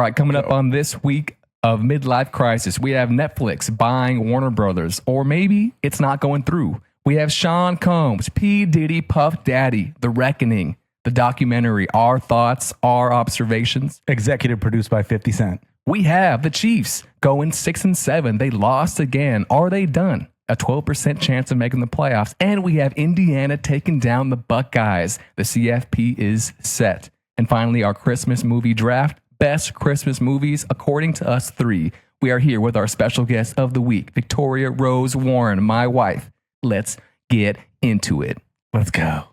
All right, coming up on this week of Midlife Crisis, we have Netflix buying Warner Brothers, or maybe it's not going through. We have Sean Combs, P. Diddy, Puff Daddy, The Reckoning, the documentary, our thoughts, our observations. Executive produced by 50 Cent. We have the Chiefs going 6-7. They lost again. Are they done? A 12% chance of making the playoffs. And we have Indiana taking down the Buckeyes. The CFP is set. And finally, our Christmas movie draft. Best Christmas movies, according to us three. We are here with our special guest of the week, Victoria Rose Warren, my wife. Let's get into it. Let's go.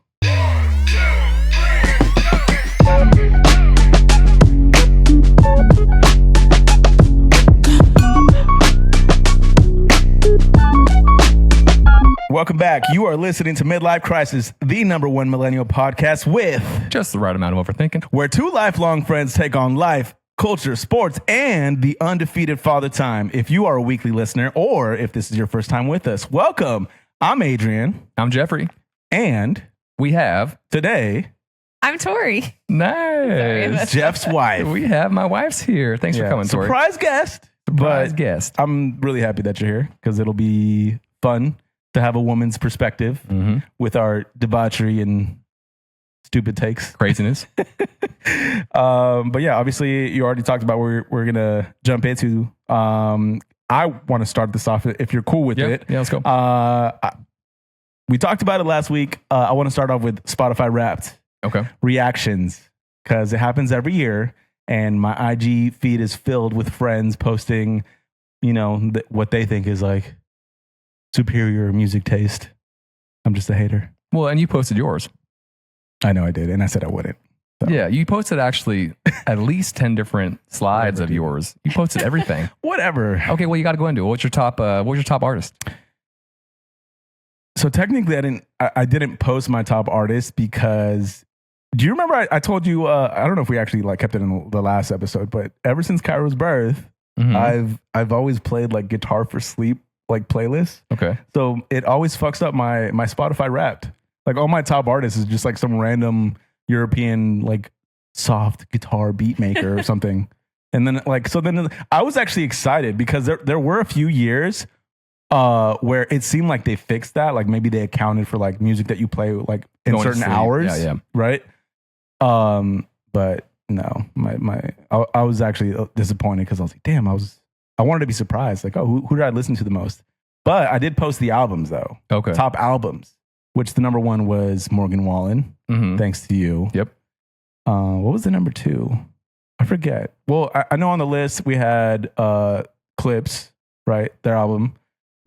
Welcome back. You are listening to Midlife Crisis, the #1 millennial podcast with just the right amount of overthinking, where two lifelong friends take on life, culture, sports, and the undefeated father time. If you are a weekly listener, or if this is your first time with us, welcome. I'm Adrian. I'm Jeffrey. And we have today... I'm Tori. Nice. Jeff's wife. We have my wife's here. Thanks for coming, Tori. Surprise guest. Surprise guest. I'm really happy that you're here because it'll be fun to have a woman's perspective with our debauchery and stupid takes. Craziness. But yeah, obviously you already talked about where we're going to jump into. I want to start this off if you're cool with it. Yeah, let's go. We talked about it last week. I want to start off with Spotify Wrapped. Okay. Reactions, because it happens every year. And my IG feed is filled with friends posting, what they think is like superior music taste. I'm just a hater. Well, and you posted yours. I know I did, and I said I wouldn't. So. Yeah, you posted actually at least 10 different slides of yours. You posted everything. Whatever. Okay, well, you got to go into it. What's your top artist? So technically, I didn't post my top artist because. Do you remember I told you? I don't know if we actually kept it in the last episode, but ever since Cairo's birth, I've always played Guitar for Sleep playlists. Okay. So it always fucks up my Spotify Wrapped. All my top artists is just some random European soft guitar beat maker or something. And then then I was actually excited because there were a few years where it seemed like they fixed that. Maybe they accounted for music that you play in Going certain hours. Yeah. Right. But no, I was actually disappointed because I was like, damn, I wanted to be surprised. Who did I listen to the most? But I did post the albums though. Okay. Top albums, which the #1 was Morgan Wallen. Thanks to you. Yep. What was the #2? I forget. Well, I know on the list we had Clips, right? Their album.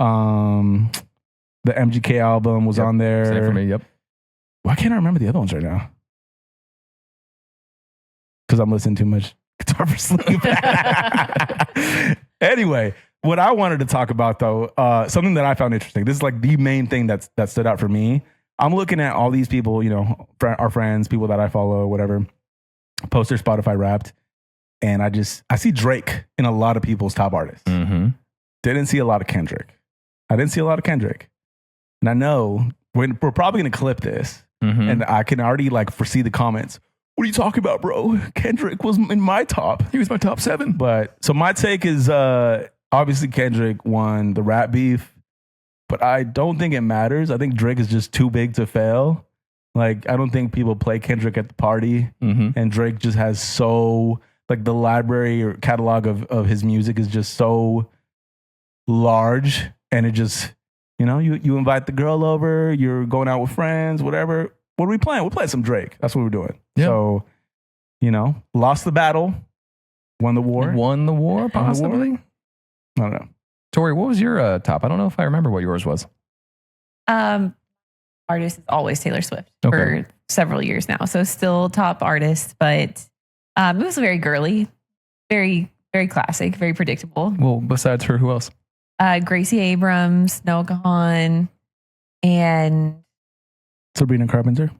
The MGK album was on there. Same for me. Yep. Why can't I remember the other ones right now? Because I'm listening too much Guitar for Sleep. Anyway, what I wanted to talk about though, something that I found interesting. This is the main thing that stood out for me. I'm looking at all these people, our friends, people that I follow, whatever, post their Spotify Wrapped, and I see Drake in a lot of people's top artists. Didn't see a lot of Kendrick. I didn't see a lot of Kendrick, and I know we're probably gonna clip this, and I can already foresee the comments. What are you talking about, bro? Kendrick was in my top. He was my top 7. But so my take is obviously Kendrick won the rap beef, but I don't think it matters. I think Drake is just too big to fail. I don't think people play Kendrick at the party, and Drake just has so the library or catalog of his music is just so large, and it just you invite the girl over, you're going out with friends, whatever. What are we playing? We'll play some Drake. That's what we're doing. Yep. So, lost the battle, won the war. Won the war, possibly? I don't know. Tori, what was your top? I don't know if I remember what yours was. Artist is always Taylor Swift for several years now. So still top artist, but it was very girly, very, very classic, very predictable. Well, besides her, who else? Gracie Abrams, Noah Kahan, and... Sabrina Carpenter?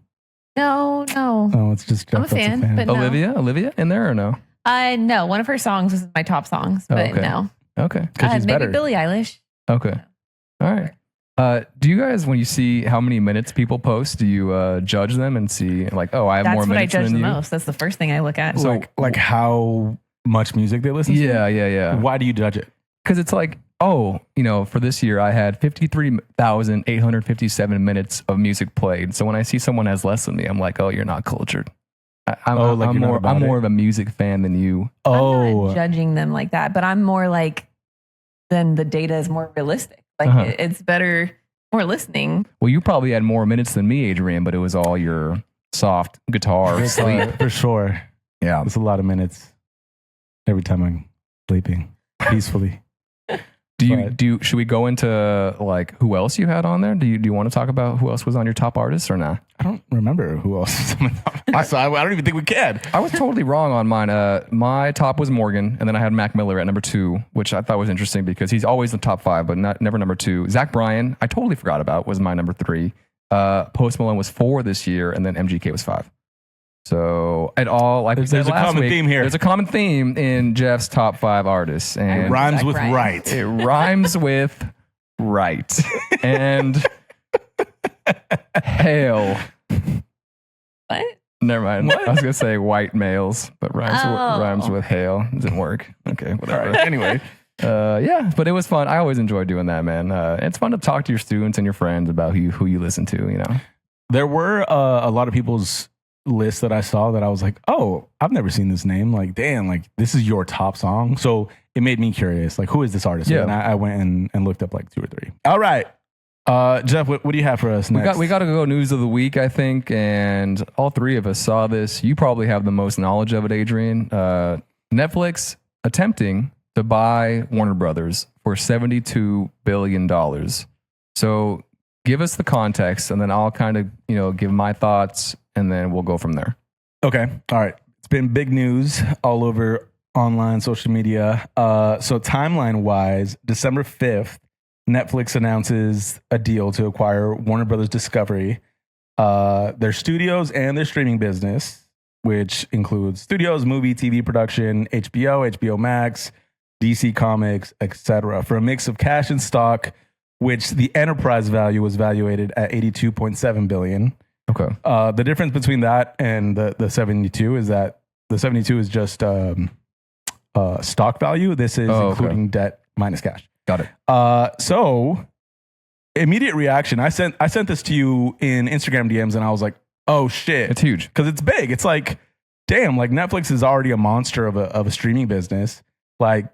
No. Oh, it's just Jeff. I'm a fan, but no. Olivia in there or no? No, one of her songs was my top songs, but no. Okay. She's maybe better. Billie Eilish. Okay. All right. Do you guys, when you see how many minutes people post, do you judge them and see I have more minutes than you? That's what I judge the most. That's the first thing I look at. So, how much music they listen to? Yeah. Why do you judge it? Because it's like, oh, for this year I had 53,857 minutes of music played. So when I see someone has less than me, I'm like, oh, you're not cultured. I'm more of a music fan than you. I'm not judging them like that, but I'm more like, then the data is more realistic. Like it's better, more listening. Well, you probably had more minutes than me, Adrian, but it was all your soft guitar sleep. For sure. Yeah. It's a lot of minutes every time I'm sleeping peacefully. Should we go into like who else you had on there? Do you want to talk about who else was on your top artists or not? I don't remember who else was on my top. So I don't even think we can. I was totally wrong on mine. My top was Morgan, and then I had Mac Miller at number 2, which I thought was interesting because he's always in the top 5, but never number 2. Zach Bryan, I totally forgot about, was my number 3. Post Malone was 4 this year, and then MGK was 5. So at all, like there's a common theme here. There's a common theme in Jeff's top 5 artists, and it rhymes with right. It rhymes with right and hail. What? Never mind. What? I was gonna say white males, but rhymes with hail. Didn't work. Okay, whatever. Anyway, yeah, but it was fun. I always enjoy doing that, man. It's fun to talk to your students and your friends about who you listen to. There were a lot of people's list that I saw that I was like, oh, I've never seen this name. Like, damn, like this is your top song. So it made me curious. Like, who is this artist? Yeah. And I went and looked up like 2 or 3. All right. Jeff, what do you have for us next? We got to go news of the week, I think. And all 3 of us saw this. You probably have the most knowledge of it, Adrian. Netflix attempting to buy Warner Brothers for $72 billion. So give us the context and then I'll kind of, give my thoughts and then we'll go from there. Okay. All right. It's been big news all over online social media. So timeline wise, December 5th, Netflix announces a deal to acquire Warner Brothers Discovery, their studios and their streaming business, which includes studios, movie, TV production, HBO Max, DC Comics, etc., for a mix of cash and stock, which the enterprise value was valuated at $82.7 billion. Okay. The difference between that and the 72 is that the 72 is just stock value. This is including debt minus cash. Got it. So immediate reaction. I sent this to you in Instagram DMs and I was like, oh shit. It's huge. Because it's big. It's like, damn, like Netflix is already a monster of a streaming business. Like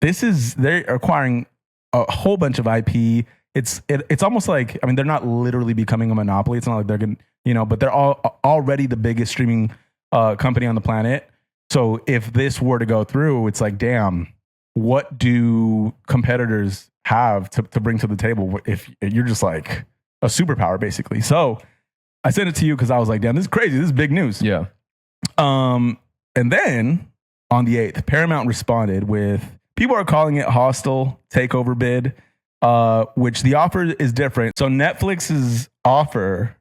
they're acquiring a whole bunch of IP. It's almost like, I mean, they're not literally becoming a monopoly. It's not like they're going to, but they're already the biggest streaming company on the planet. So if this were to go through, it's like, damn, what do competitors have to bring to the table if you're just like a superpower, basically? So I sent it to you because I was like, damn, this is crazy. This is big news. Yeah. And then on the 8th, Paramount responded with, people are calling it hostile takeover bid, which the offer is different. So Netflix's offer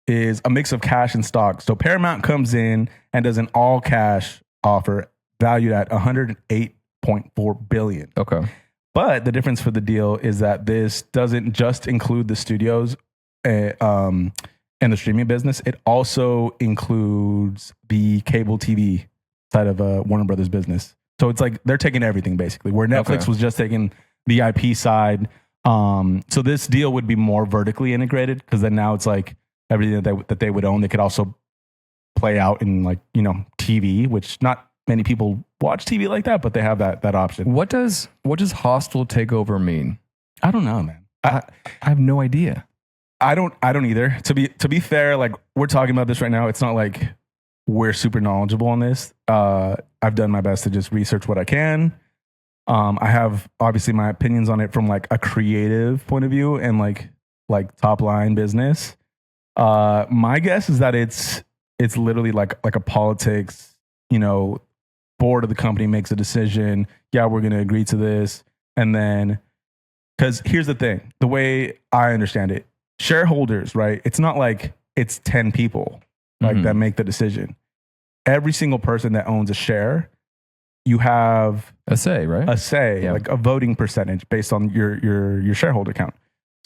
is a mix of cash and stock. So Paramount comes in and does an all cash offer valued at $108.4 billion. Okay. But the difference for the deal is that this doesn't just include the studios and the streaming business. It also includes the cable TV side of Warner Brothers business. So it's like they're taking everything basically, where Netflix was just taking the IP side. So this deal would be more vertically integrated because then now it's like everything that they would own, they could also play out in like, TV, which not many people watch TV like that, but they have that option. What does hostile takeover mean? I don't know, man. I have no idea. I don't either. To be fair, like we're talking about this right now. It's not like we're super knowledgeable on this. I've done my best to just research what I can. I have obviously my opinions on it from like a creative point of view and like top line business. My guess is that it's literally like a politics, board of the company makes a decision. Yeah, we're going to agree to this. And then, because here's the thing, the way I understand it, shareholders, right? It's not like it's 10 people that make the decision. Every single person that owns a share, you have a say, right? A say, yeah. Like a voting percentage based on your shareholder count.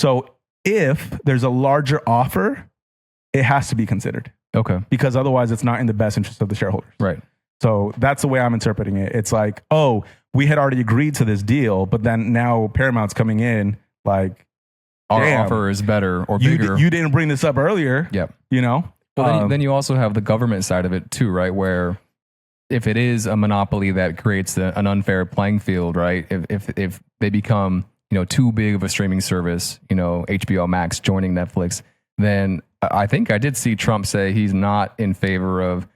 So if there's a larger offer, it has to be considered. Okay. Because otherwise it's not in the best interest of the shareholders. Right. So that's the way I'm interpreting it. It's like, oh, we had already agreed to this deal, but then now Paramount's coming in like, Our damn, offer is better or you, bigger. you didn't bring this up earlier. Yep. You know? Well, then you also have the government side of it too, right? Where if it is a monopoly that creates an unfair playing field, right? If they become, too big of a streaming service, HBO Max joining Netflix, then I think I did see Trump say he's not in favor of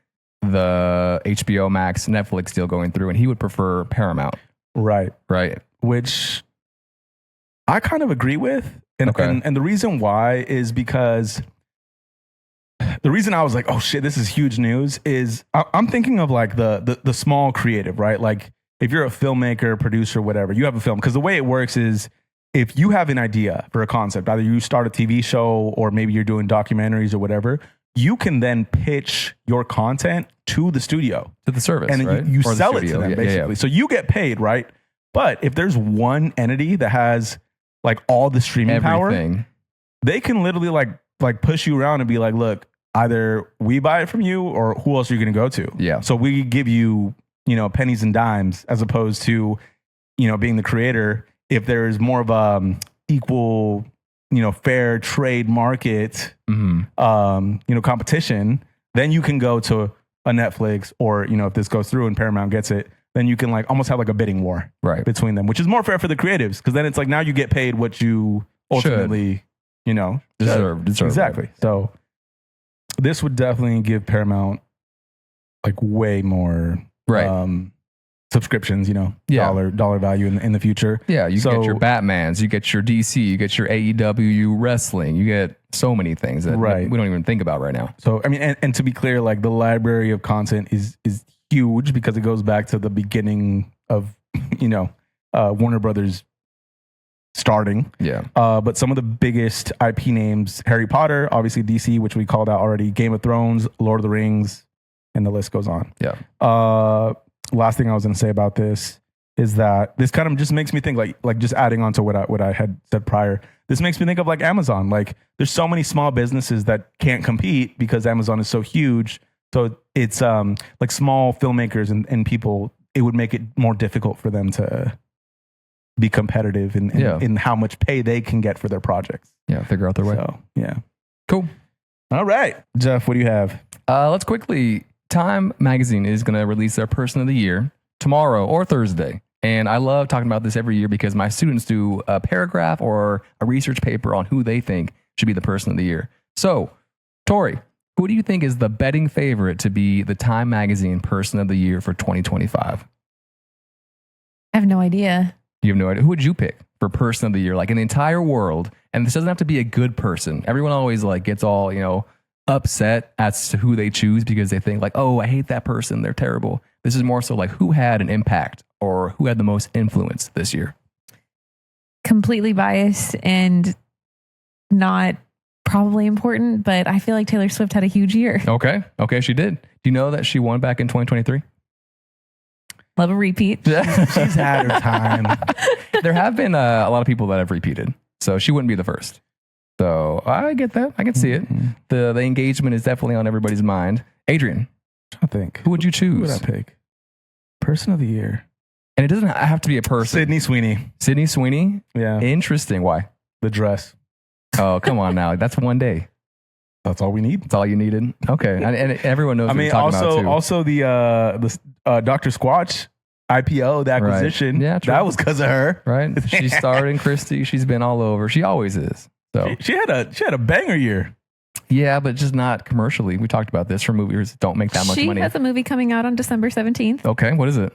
the HBO Max Netflix deal going through, and he would prefer Paramount. Right. Right. Which I kind of agree with. And, Okay. and the reason why is because the reason I was like, oh shit, this is huge news is I'm thinking of like the small creative, right? Like if you're a filmmaker, producer, whatever, you have a film. Because the way it works is if you have an idea for a concept, either you start a TV show or maybe you're doing documentaries or whatever, you can then pitch your content to the studio. To the service, And right? you Or the sell it to studio. them, Yeah, basically. yeah. So you get paid, right? But if there's one entity that has like all the streaming power, Everything. they can literally like push you around and be like, look, either we buy it from you or who else are you going to go to? Yeah. So we give you, pennies and dimes as opposed to, being the creator. If there's more of a equal, fair trade market, competition, then you can go to a Netflix or, if this goes through and Paramount gets it, then you can like almost have like a bidding war Right. between them, which is more fair for the creatives. Cause then it's like, now you get paid what you ultimately, Deserve. Exactly. So this would definitely give Paramount like way more Right. subscriptions, Yeah. dollar value in the future. Yeah, you So- get your Batmans, you get your DC, you get your AEW wrestling, you get so many things that Right. we don't even think about right now. So I mean, and to be clear, like the library of content is huge because it goes back to the beginning of Warner Brothers starting. Yeah. But some of the biggest IP names: Harry Potter, obviously DC, which we called out already, Game of Thrones, Lord of the Rings, and the list goes on. Yeah. Last thing I was going to say about this is that this kind of just makes me think like just adding on to what I had said prior. This makes me think of like Amazon. Like there's so many small businesses that can't compete because Amazon is so huge. So it's like small filmmakers and people, it would make it more difficult for them to be competitive in how much pay they can get for their projects. Yeah, figure out their way. So, yeah. Cool. All right. Jeff, what do you have? Let's quickly, Time Magazine is going to release their Person of the Year tomorrow or Thursday. And I love talking about this every year because my students do a paragraph or a research paper on who they think should be the Person of the Year. So, Tori, who do you think is the betting favorite to be the Time Magazine Person of the Year for 2025? I have no idea. You have no idea. Who would you pick for Person of the Year, like in the entire world? And this doesn't have to be a good person. Everyone always like gets all, upset as to who they choose because they think like, oh, I hate that person. They're terrible. This is more so like who had an impact or who had the most influence this year. Completely biased and not probably important, but I feel like Taylor Swift had a huge year. Okay, she did. Do you know that she won back in 2023? Love a repeat. She's had her time. There have been a lot of people that have repeated, so she wouldn't be the first. So I get that. I can see it. The engagement is definitely on everybody's mind. Adrian, I think. who would you Who would choose? I pick? Person of the Year. And it doesn't have to be a person. Sydney Sweeney. Sydney Sweeney? Yeah. Interesting. Why? The dress. Oh, come on now. That's one day. That's all we need. That's all you needed. Okay. And everyone knows I what mean, you're talking about too. also the Dr. Squatch IPO, the acquisition. Yeah, true. That was because of her. Right? She starred in Christie. She's been all over. She always is. So She had a banger year. yeah, but just not commercially. We talked about this for movies that don't make that much She money. has a movie coming out on December 17th. Okay. What is it?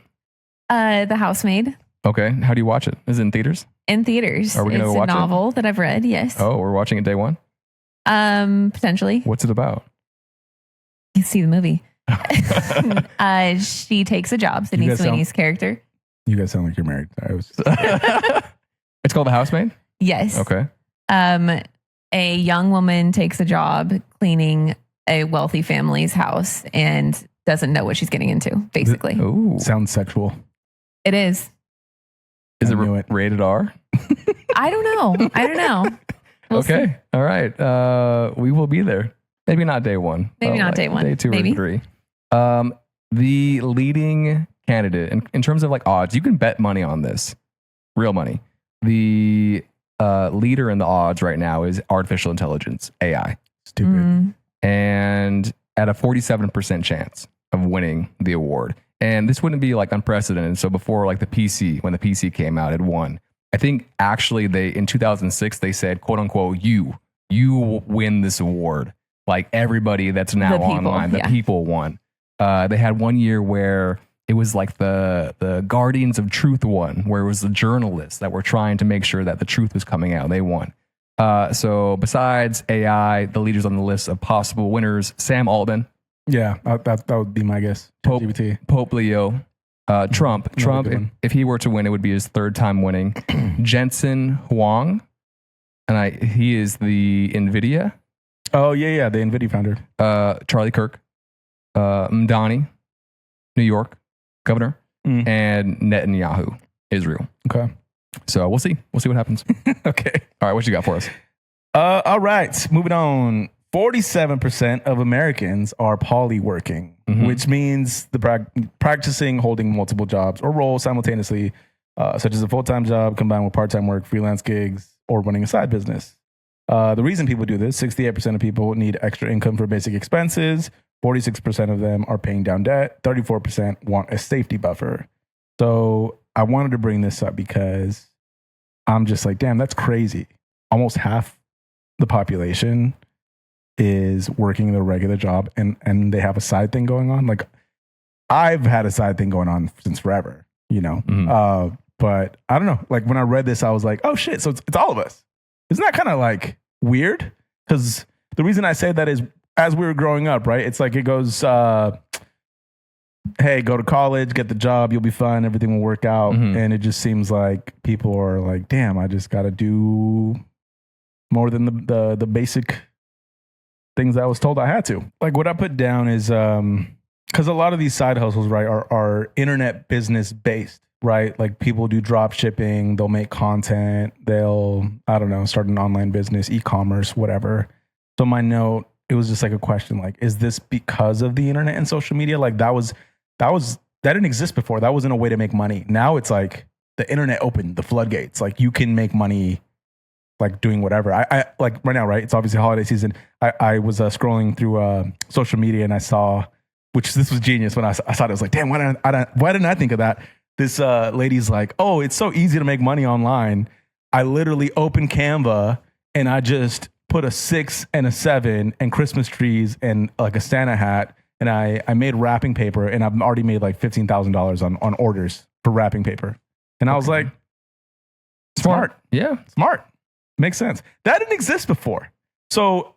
The Housemaid Okay. How do you watch it? Is it in theaters? in theaters. Are we gonna It's watch a it? novel that I've read. Yes. Oh, we're watching it day one? Potentially. What's it about? You see the movie. She takes a job. Sydney guys sound- Sweeney's character. You guys sound like you're married. I was It's called The Housemaid? Yes. Okay. A young woman takes a job cleaning a wealthy family's house and doesn't know what she's getting into, basically. Ooh. sounds sexual. It is. Is I it knew it. rated R? I don't know. We'll see. Okay. All right. We will be there. Maybe not day one. Maybe but not day one. Day two Maybe. or three. the leading candidate in terms of like odds, you can bet money on this, real money. The leader in the odds right now is artificial intelligence, AI. Stupid. And at a 47% chance of winning the award. And this wouldn't be like unprecedented. So before like when the PC came out, it won. I think actually in 2006, they said, quote unquote, you win this award. Like everybody that's now online, the people won. They had one year where it was like the Guardians of Truth won, where it was the journalists that were trying to make sure that the truth was coming out. They won. So besides AI, the leaders on the list of possible winners, Sam Altman. Yeah, that would be my guess. Pope Leo. Trump. If he were to win, it would be his third time winning. Jensen Huang. And he is the NVIDIA. Oh, yeah, the NVIDIA founder. Charlie Kirk. Mdani, New York governor. And Netanyahu, Israel. Okay. So we'll see. We'll see what happens. Okay. All right, what you got for us? All right, moving on. 47% of Americans are polyworking, which means practicing holding multiple jobs or roles simultaneously, such as a full-time job combined with part-time work, freelance gigs, or running a side business. The reason people do this, 68% of people need extra income for basic expenses. 46% of them are paying down debt. 34% want a safety buffer. So I wanted to bring this up because I'm just like, damn, that's crazy. Almost half the population is working their regular job and they have a side thing going on. Like I've had a side thing going on since forever, you know? But I don't know. Like when I read this, I was like, oh shit. So it's all of us. Isn't that kind of like weird? Because the reason I say that is as we were growing up, right? It's like it goes, hey, go to college, get the job, you'll be fine, everything will work out. And it just seems like people are like, damn, I just got to do more than the basic things I was told I had to. Like what I put down is, because a lot of these side hustles, right, are internet business based, right? Like people do drop shipping, they'll make content, they'll, I don't know, start an online business, e-commerce, whatever. So my note, it was just like a question, like, is this because of the internet and social media? Like that didn't exist before. That wasn't a way to make money. Now it's like the internet opened the floodgates. Like you can make money like doing whatever. I like right now, right? It's obviously holiday season. I was scrolling through social media and I saw, this was genius when I saw it. I was like, damn, why didn't I think of that? This lady's like, oh, it's so easy to make money online. I literally opened Canva and I just put a 6 and a 7 and Christmas trees and like a Santa hat. And I made wrapping paper and I've already made like $15,000 on orders for wrapping paper. And I was like, smart. Yeah. Smart. Makes sense. That didn't exist before. So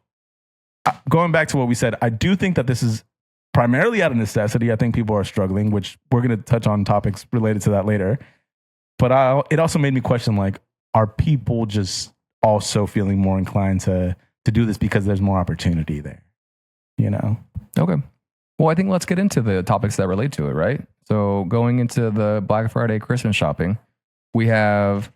going back to what we said, I do think that this is primarily out of necessity. I think people are struggling, which we're going to touch on topics related to that later. But it also made me question, like, are people just also feeling more inclined to do this because there's more opportunity there? You know? Okay. Well, I think let's get into the topics that relate to it, right? So going into the Black Friday Christmas shopping, we have,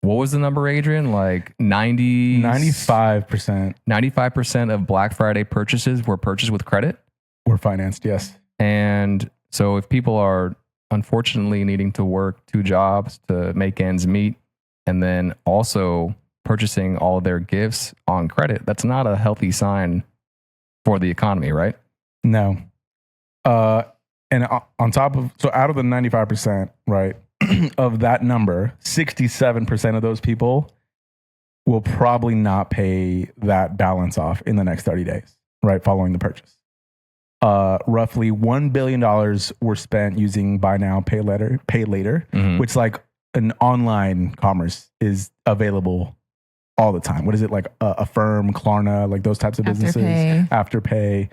what was the number, Adrian? Like 95%. 95% of Black Friday purchases were purchased with credit? Were financed, yes. And so if people are unfortunately needing to work 2 jobs to make ends meet, and then also purchasing all of their gifts on credit, that's not a healthy sign for the economy, right? No. And on top of, so out of the 95%, right, of that number, 67% of those people will probably not pay that balance off in the next 30 days, right, following the purchase. Roughly $1 billion were spent using buy now, pay later, which like an online commerce is available all the time. What is it, like a Affirm, Klarna, like those types of businesses? Afterpay.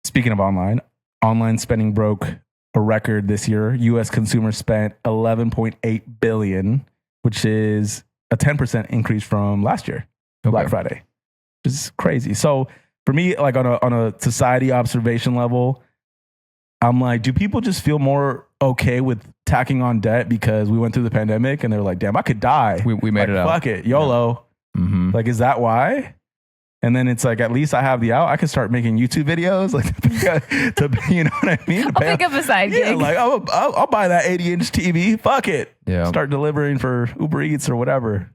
Speaking of online spending broke a record this year. U.S. consumers spent $11.8 billion, which is a 10% increase from last year, Black Friday, which is crazy. So for me, like on a society observation level, I'm like, do people just feel more okay with tacking on debt because we went through the pandemic and they're like, damn, I could die. We made it out. Fuck it, YOLO. Yeah. Like, is that why? And then it's like, at least I have the out. I can start making YouTube videos, like to you know what I mean? I'll pick up a side gig. Like I'll buy that 80-inch TV. Fuck it. Yeah. Start delivering for Uber Eats or whatever.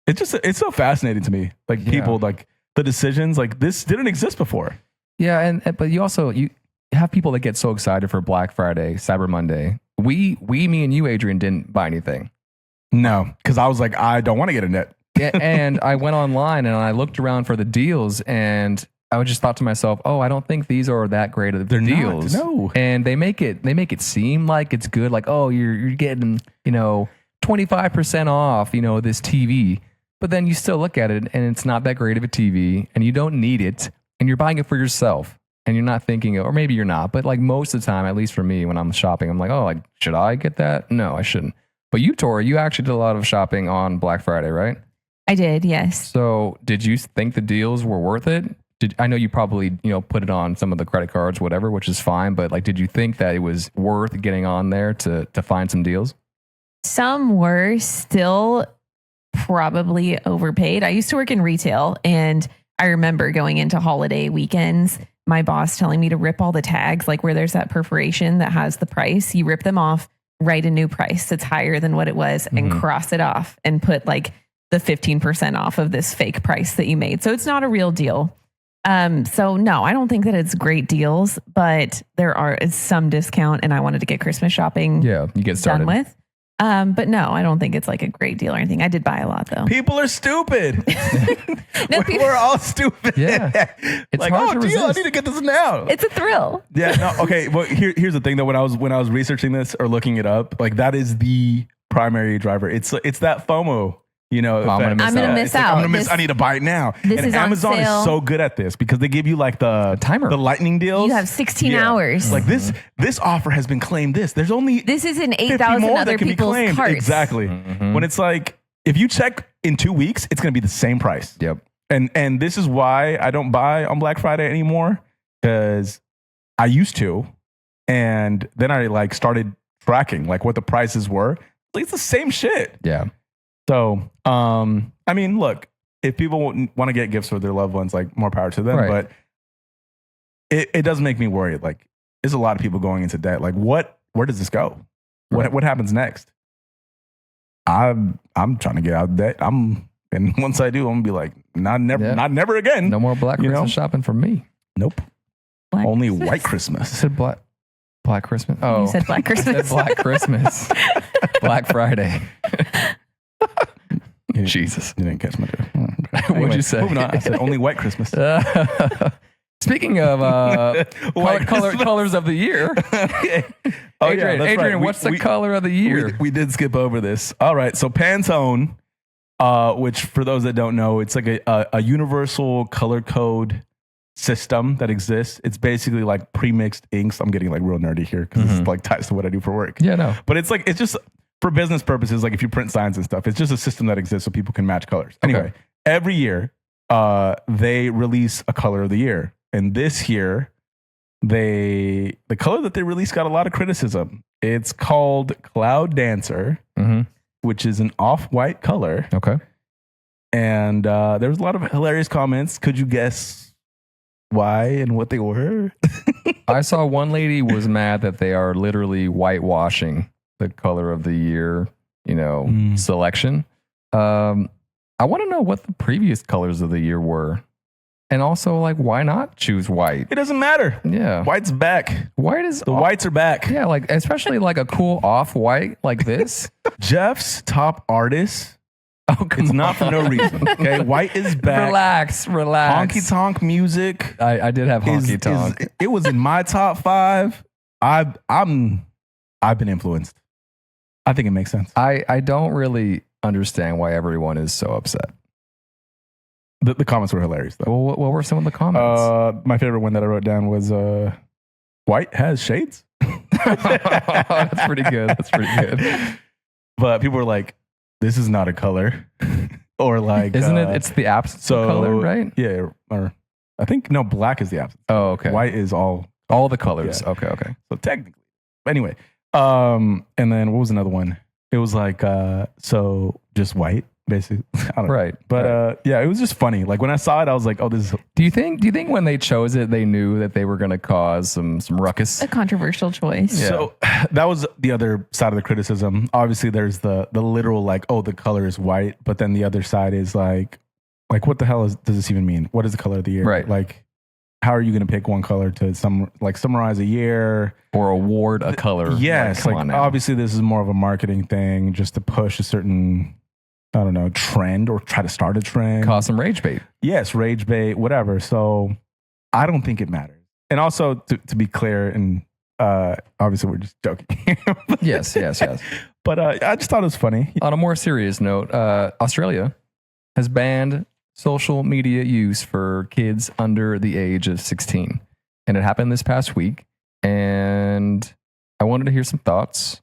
It's so fascinating to me. Like people, like the decisions, like this didn't exist before. Yeah, but you have people that get so excited for Black Friday, Cyber Monday. Me and you, Adrian, didn't buy anything. No, because I was like, I don't want to get a net. And I went online and I looked around for the deals, and I just thought to myself, oh, I don't think these are that great of deals. No. And they make it seem like it's good, like, oh, you're getting 25% off this TV. But then you still look at it and it's not that great of a TV, and you don't need it, and you're buying it for yourself, and you're not thinking, or maybe you're not, but like most of the time, at least for me, when I'm shopping, I'm like, oh, like, should I get that? No, I shouldn't. But you, Tori, you actually did a lot of shopping on Black Friday, right? I did, yes. So did you think the deals were worth it? I know you probably, put it on some of the credit cards, whatever, which is fine. But like, did you think that it was worth getting on there to find some deals? Some were still probably overpaid. I used to work in retail, and I remember going into holiday weekends, my boss telling me to rip all the tags, like where there's that perforation that has the price. You rip them off, write a new price that's higher than what it was, and cross it off and put like the 15% off of this fake price that you made. So it's not a real deal. So no, I don't think that it's great deals, but it's some discount, and I wanted to get Christmas shopping you get started done with. But no, I don't think it's like a great deal or anything. I did buy a lot though. People are stupid. No, We're all stupid. Yeah. It's like, hard to deal, I resist. need to get this now. It's a thrill. Yeah, no, okay. Well, here's the thing though. When I was researching this or looking it up, like that is the primary driver. It's that FOMO. I'm gonna miss out. I'm gonna miss. I need to buy it now. This and is Amazon on sale. is so good at this because they give you like the timer, the lightning deals. You have 16 hours. Like this offer has been claimed. This is in 8,000 other people's carts. Exactly. When it's like if you check in 2 weeks, it's gonna be the same price. Yep. And this is why I don't buy on Black Friday anymore, because I used to, and then I like started tracking like what the prices were. Like, it's the same shit. Yeah. So, I mean, look, if people want to get gifts for their loved ones, like more power to them. Right. But it does make me worried. Like, there's a lot of people going into debt. Like, where does this go? Right. What happens next? I'm trying to get out of debt. And once I do, I'm gonna be like, not never again. No more Black Christmas shopping for me. Nope. Black Only Christmas. white Christmas. I said Black Christmas. Oh, You said Black Christmas. I said Black Christmas. Black Friday. Jesus. You didn't catch my joke. What'd you say? Moving on. I said only white Christmas. Speaking of colors of the year, Adrian, what's the color of the year? We did skip over this. All right, so Pantone, which for those that don't know, it's like a universal color code system that exists. It's basically like pre-mixed inks. I'm getting like real nerdy here because this like ties to what I do for work. Yeah, no. But it's just for business purposes, like if you print signs and stuff, it's just a system that exists so people can match colors. Anyway, every year they release a color of the year. And this year, the color that they released got a lot of criticism. It's called Cloud Dancer, which is an off-white color. Okay. And there was a lot of hilarious comments. Could you guess why and what they were? I saw one lady was mad that they are literally whitewashing the color of the year, selection. I want to know what the previous colors of the year were. And also, like, why not choose white? It doesn't matter. Yeah. White's back. Whites are back. Yeah, like, especially like a cool off-white like this. Jeff's top artist. Oh, come it's on. not for no reason. Okay, white is back. Relax. Honky tonk music. I did have honky tonk. It was in my top 5. I've been influenced. I think it makes sense. I don't really understand why everyone is so upset. The comments were hilarious, though. Well, what were some of the comments? My favorite one that I wrote down was white has shades. That's pretty good. But people were like, this is not a color. Or like... Isn't it? It's the absence of color, right? Yeah. Or I think, no, black is the absence. Oh, okay. White is all the colors. Yeah. Okay. So technically. Anyway. And then what was another one? It was like, so just white basically. I don't know. Right. But yeah, it was just funny. Like when I saw it, I was like, oh, this is. Do you think when they chose it, they knew that they were going to cause some ruckus? A controversial choice. Yeah. So that was the other side of the criticism. Obviously, there's the literal like, oh, the color is white, but then the other side is like what the hell does this even mean? What is the color of the year? Right. Like, how are you going to pick one color to summarize a year Or award a color? Yes, come on now. obviously this is more of a marketing thing, just to push a certain, I don't know, trend or try to start a trend. Cause some rage bait. Yes, rage bait, whatever. So I don't think it matters. And also to be clear, and obviously we're just joking. Yes. But I just thought it was funny. On a more serious note, Australia has banned social media use for kids under the age of 16. And it happened this past week. And I wanted to hear some thoughts. Do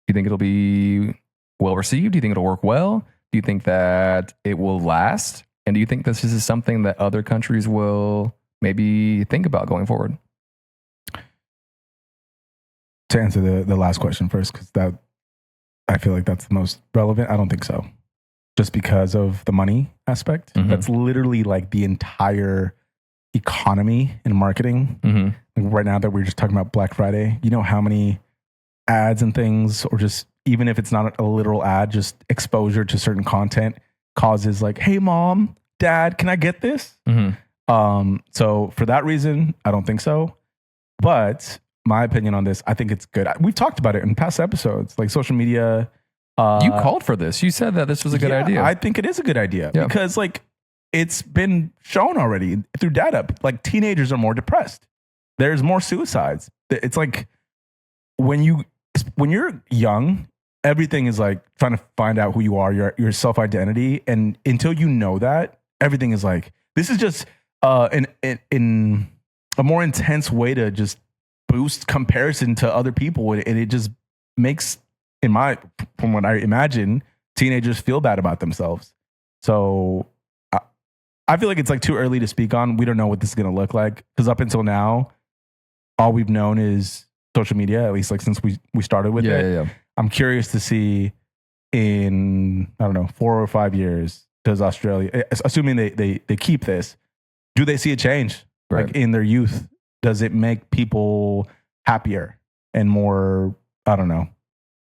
you think it'll be well received? Do you think it'll work well? Do you think that it will last? And do you think this is something that other countries will maybe think about going forward? To answer the last question first, because I feel like that's the most relevant. I don't think so. Just because of the money aspect. Mhm. That's literally like the entire economy in marketing. Mm-hmm. Like right now that we're just talking about Black Friday, you know how many ads and things, or just even if it's not a literal ad, just exposure to certain content causes like, hey mom, dad, can I get this? Mm-hmm. So for that reason, I don't think so. But my opinion on this, I think it's good. We've talked about it in past episodes, like social media. You called for this. You said that this was a good idea. I think it is a good idea Yeah. because like it's been shown already through data. Like teenagers are more depressed. There's more suicides. It's like when you're young, everything is like trying to find out who you are, your self-identity. And until you know that, everything is like, this is just in a more intense way to just boost comparison to other people. And it just makes, from what I imagine, teenagers feel bad about themselves. So I feel like it's like too early to speak on. We don't know what this is going to look like because up until now, all we've known is social media, at least like since we started with it. Yeah. I'm curious to see in, I don't know, 4 or 5 years, does Australia, assuming they keep this, do they see a change Right. like in their youth? Does it make people happier and more, I don't know,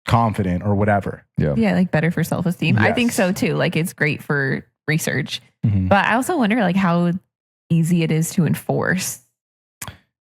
confident or whatever? Yeah. Yeah, like better for self-esteem. I think Yes. so too. Like it's great for research. Mhm. But I also wonder like how easy it is to enforce.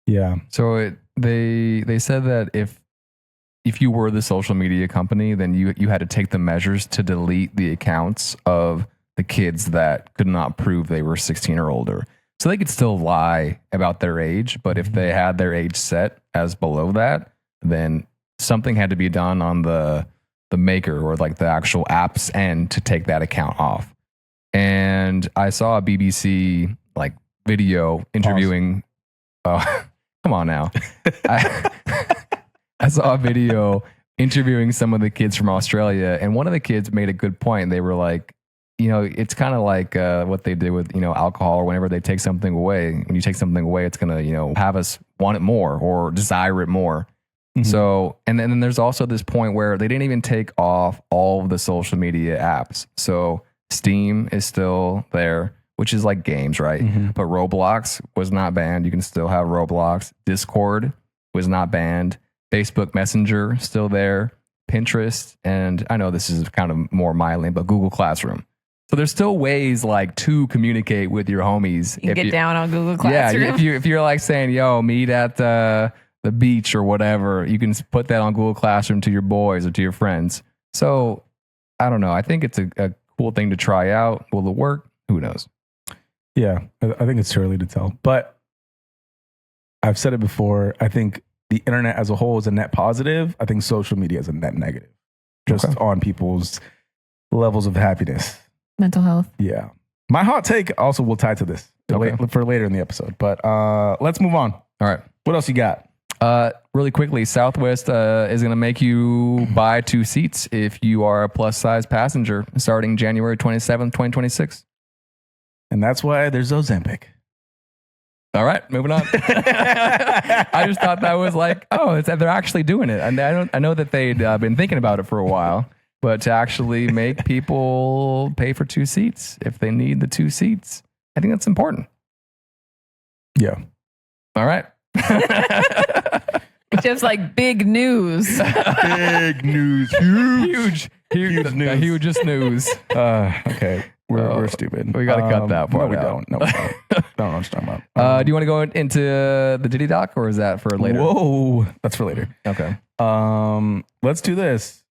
Yeah. So they said that if you were the social media company, then you had to take the measures to delete the accounts of the kids that could not prove they were 16 or older. So they could still lie about their age, but if they had their age set as below that, then something had to be done on the maker or like the actual app's end to take that account off. And I saw a BBC like video interviewing. Come on now. I saw a video interviewing some of the kids from Australia, and one of the kids made a good point. They were like, it's kind of like what they did with, alcohol, or whenever they take something away. When you take something away, it's going to, have us want it more or desire it more. Mhm. So, and then there's also this point where they didn't even take off all of the social media apps. So Steam is still there, which is like games, right? Mhm. But Roblox was not banned. You can still have Roblox. Discord was not banned. Facebook Messenger still there. Pinterest, and I know this is kind of more my lane, but Google Classroom. So there's still ways like to communicate with your homies. You can get down on Google Classroom. Yeah, if you're like saying, yo, meet at the beach or whatever, you can put that on Google Classroom to your boys or to your friends. So I don't know. I think it's a cool thing to try out. Will it work? Who knows? Yeah, I think it's too early to tell. But I've said it before. I think the internet as a whole is a net positive. I think social media is a net negative, just Okay. on people's levels of happiness. Mental health. Yeah. My hot take also will tie to this Okay. for later in the episode. But let's move on. All right. What else you got? Really quickly, Southwest is going to make you buy 2 seats if you are a plus size passenger starting January 27th, 2026. And that's why there's Ozempic. All right, moving on. I just thought that was like, they're actually doing it. And I know that they'd been thinking about it for a while. but to actually make people pay for 2 seats if they need the 2 seats. I think that's important. Yeah. All right. Just like big news. Big news. Huge news. The hugest news. Okay. We're stupid. We got to cut that part No, we out. don't. No, we don't. Don't know what you're talking about. Do you want to go into the Diddy doc, or is that for later? Whoa. That's for later. Okay. Let's do this.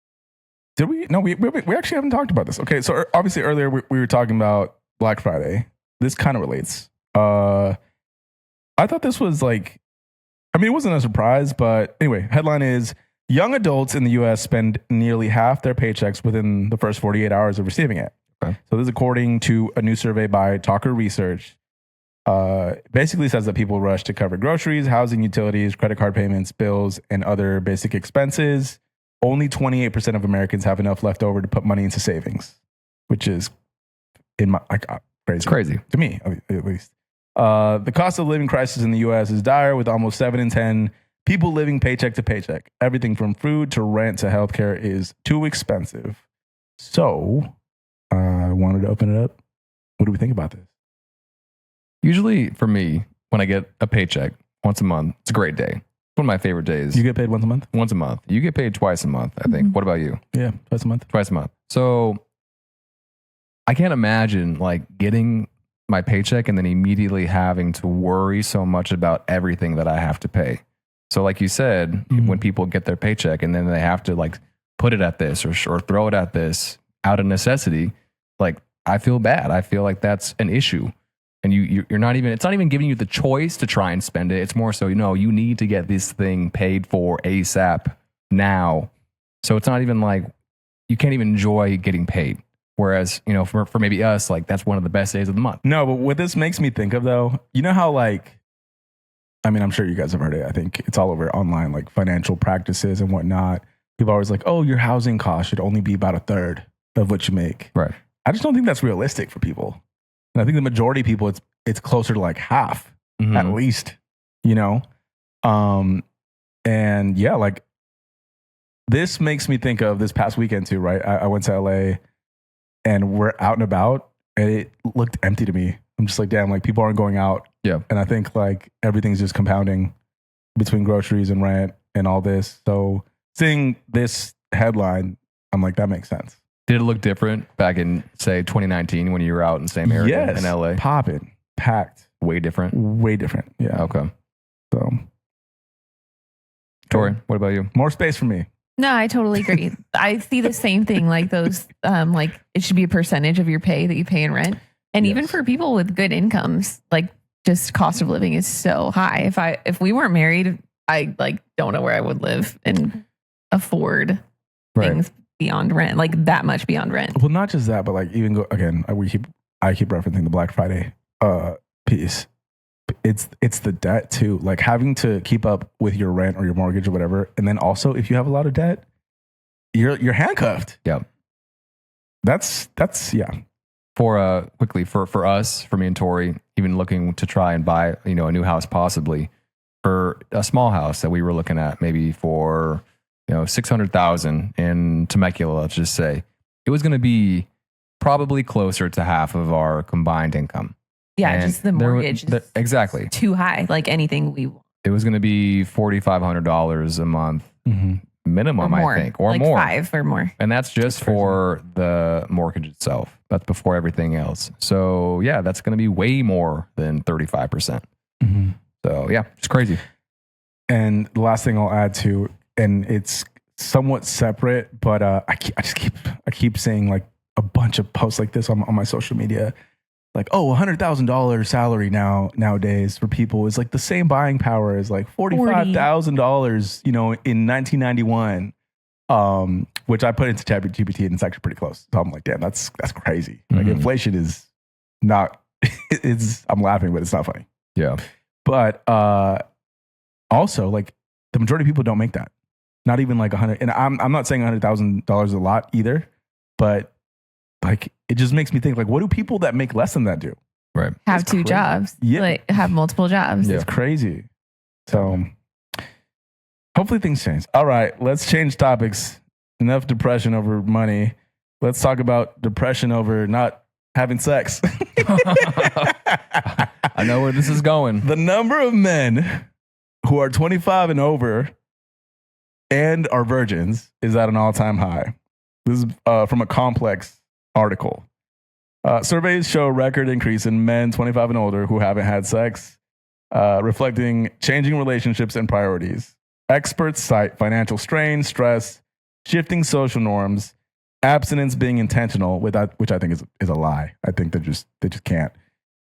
Did we? No, we actually haven't talked about this. Okay. So obviously earlier we were talking about Black Friday. This kind of relates. I thought this was like, I mean, it wasn't a surprise, but anyway, headline is young adults in the US spend nearly half their paychecks within the first 48 hours of receiving it. Okay. So this is according to a new survey by Talker Research. Basically says that people rush to cover groceries, housing, utilities, credit card payments, bills, and other basic expenses. Only 28% of Americans have enough left over to put money into savings, which is crazy. It's crazy. To me, at least. The cost of living crisis in the U.S. is dire, with almost 7 in 10 people living paycheck to paycheck. Everything from food to rent to healthcare is too expensive. So I wanted to open it up. What do we think about this? Usually for me, when I get a paycheck once a month, it's a great day. One of my favorite days. You get paid once a month? Once a month. You get paid twice a month, I think. What about you? Yeah, twice a month. Twice a month. So I can't imagine like getting my paycheck and then immediately having to worry so much about everything that I have to pay. So like you said, when people get their paycheck and then they have to like put it at this or throw it at this out of necessity, like I feel bad. I feel like that's an issue. And you're not even, it's not even giving you the choice to try and spend it. It's more so, you need to get this thing paid for ASAP now. So it's not even like you can't even enjoy getting paid. Whereas, for maybe us, like that's one of the best days of the month. No, but what this makes me think of though, you know how like, I mean, I'm sure you guys have heard it. I think it's all over online, like financial practices and whatnot. People are always like, oh, your housing cost should only be about a third of what you make. Right. I just don't think that's realistic for people. And I think the majority of people, it's closer to like half at least, and yeah, like this makes me think of this past weekend too, right? I went to LA and we're out and about and it looked empty to me. I'm just like, damn, like people aren't going out. Yeah. And I think like everything's just compounding between groceries and rent and all this. So seeing this headline, I'm like, that makes sense. Did it look different back in, say, 2019 when you were out in the same area in LA? Popping, packed. Way different? Way different, yeah. Okay. So, Tori, what about you? More space for me. No, I totally agree. I see the same thing, like those, like it should be a percentage of your pay that you pay in rent. And even for people with good incomes, like just cost of living is so high. If we weren't married, I like don't know where I would live and afford things beyond rent, like that much beyond rent. Well, not just that, but like even go again. I keep referencing the Black Friday piece. It's the debt too, like having to keep up with your rent or your mortgage or whatever, and then also if you have a lot of debt, you're handcuffed. Yeah, that's yeah. For quickly for us, for me and Tori, even looking to try and buy a new house, possibly for a small house that we were looking at, maybe for $600,000 in Temecula, let's just say, it was going to be probably closer to half of our combined income. Yeah, and just the mortgage is exactly too high. Like anything we want. It was going to be $4,500 a month minimum, or more, I think, or like more. 5 or more. And that's just for the mortgage itself. That's before everything else. So yeah, that's going to be way more than 35%. So yeah, it's crazy. And the last thing I'll add to, and it's somewhat separate, but I keep seeing like a bunch of posts like this on my social media, like, oh, $100,000 salary nowadays for people is like the same buying power as like $45,000, in 1991, which I put into ChatGPT and it's actually pretty close. So I'm like, damn, that's crazy. Like inflation is not, I'm laughing, but it's not funny. Yeah. But also like the majority of people don't make that. Not even like 100. And I'm not saying $100,000 is a lot either, but like it just makes me think like, what do people that make less than that do? Right. Have two jobs. Yeah. Like have multiple jobs. Yeah. It's crazy. So hopefully things change. All right, let's change topics. enough depression over money. Let's talk about depression over not having sex. I know where this is going. The number of men who are 25 and over and are virgins is at an all-time high. This is from a Complex article. Surveys show a record increase in men 25 and older who haven't had sex, reflecting changing relationships and priorities. Experts cite financial strain, stress, shifting social norms, abstinence being intentional, which I think is a lie. I think they just can't.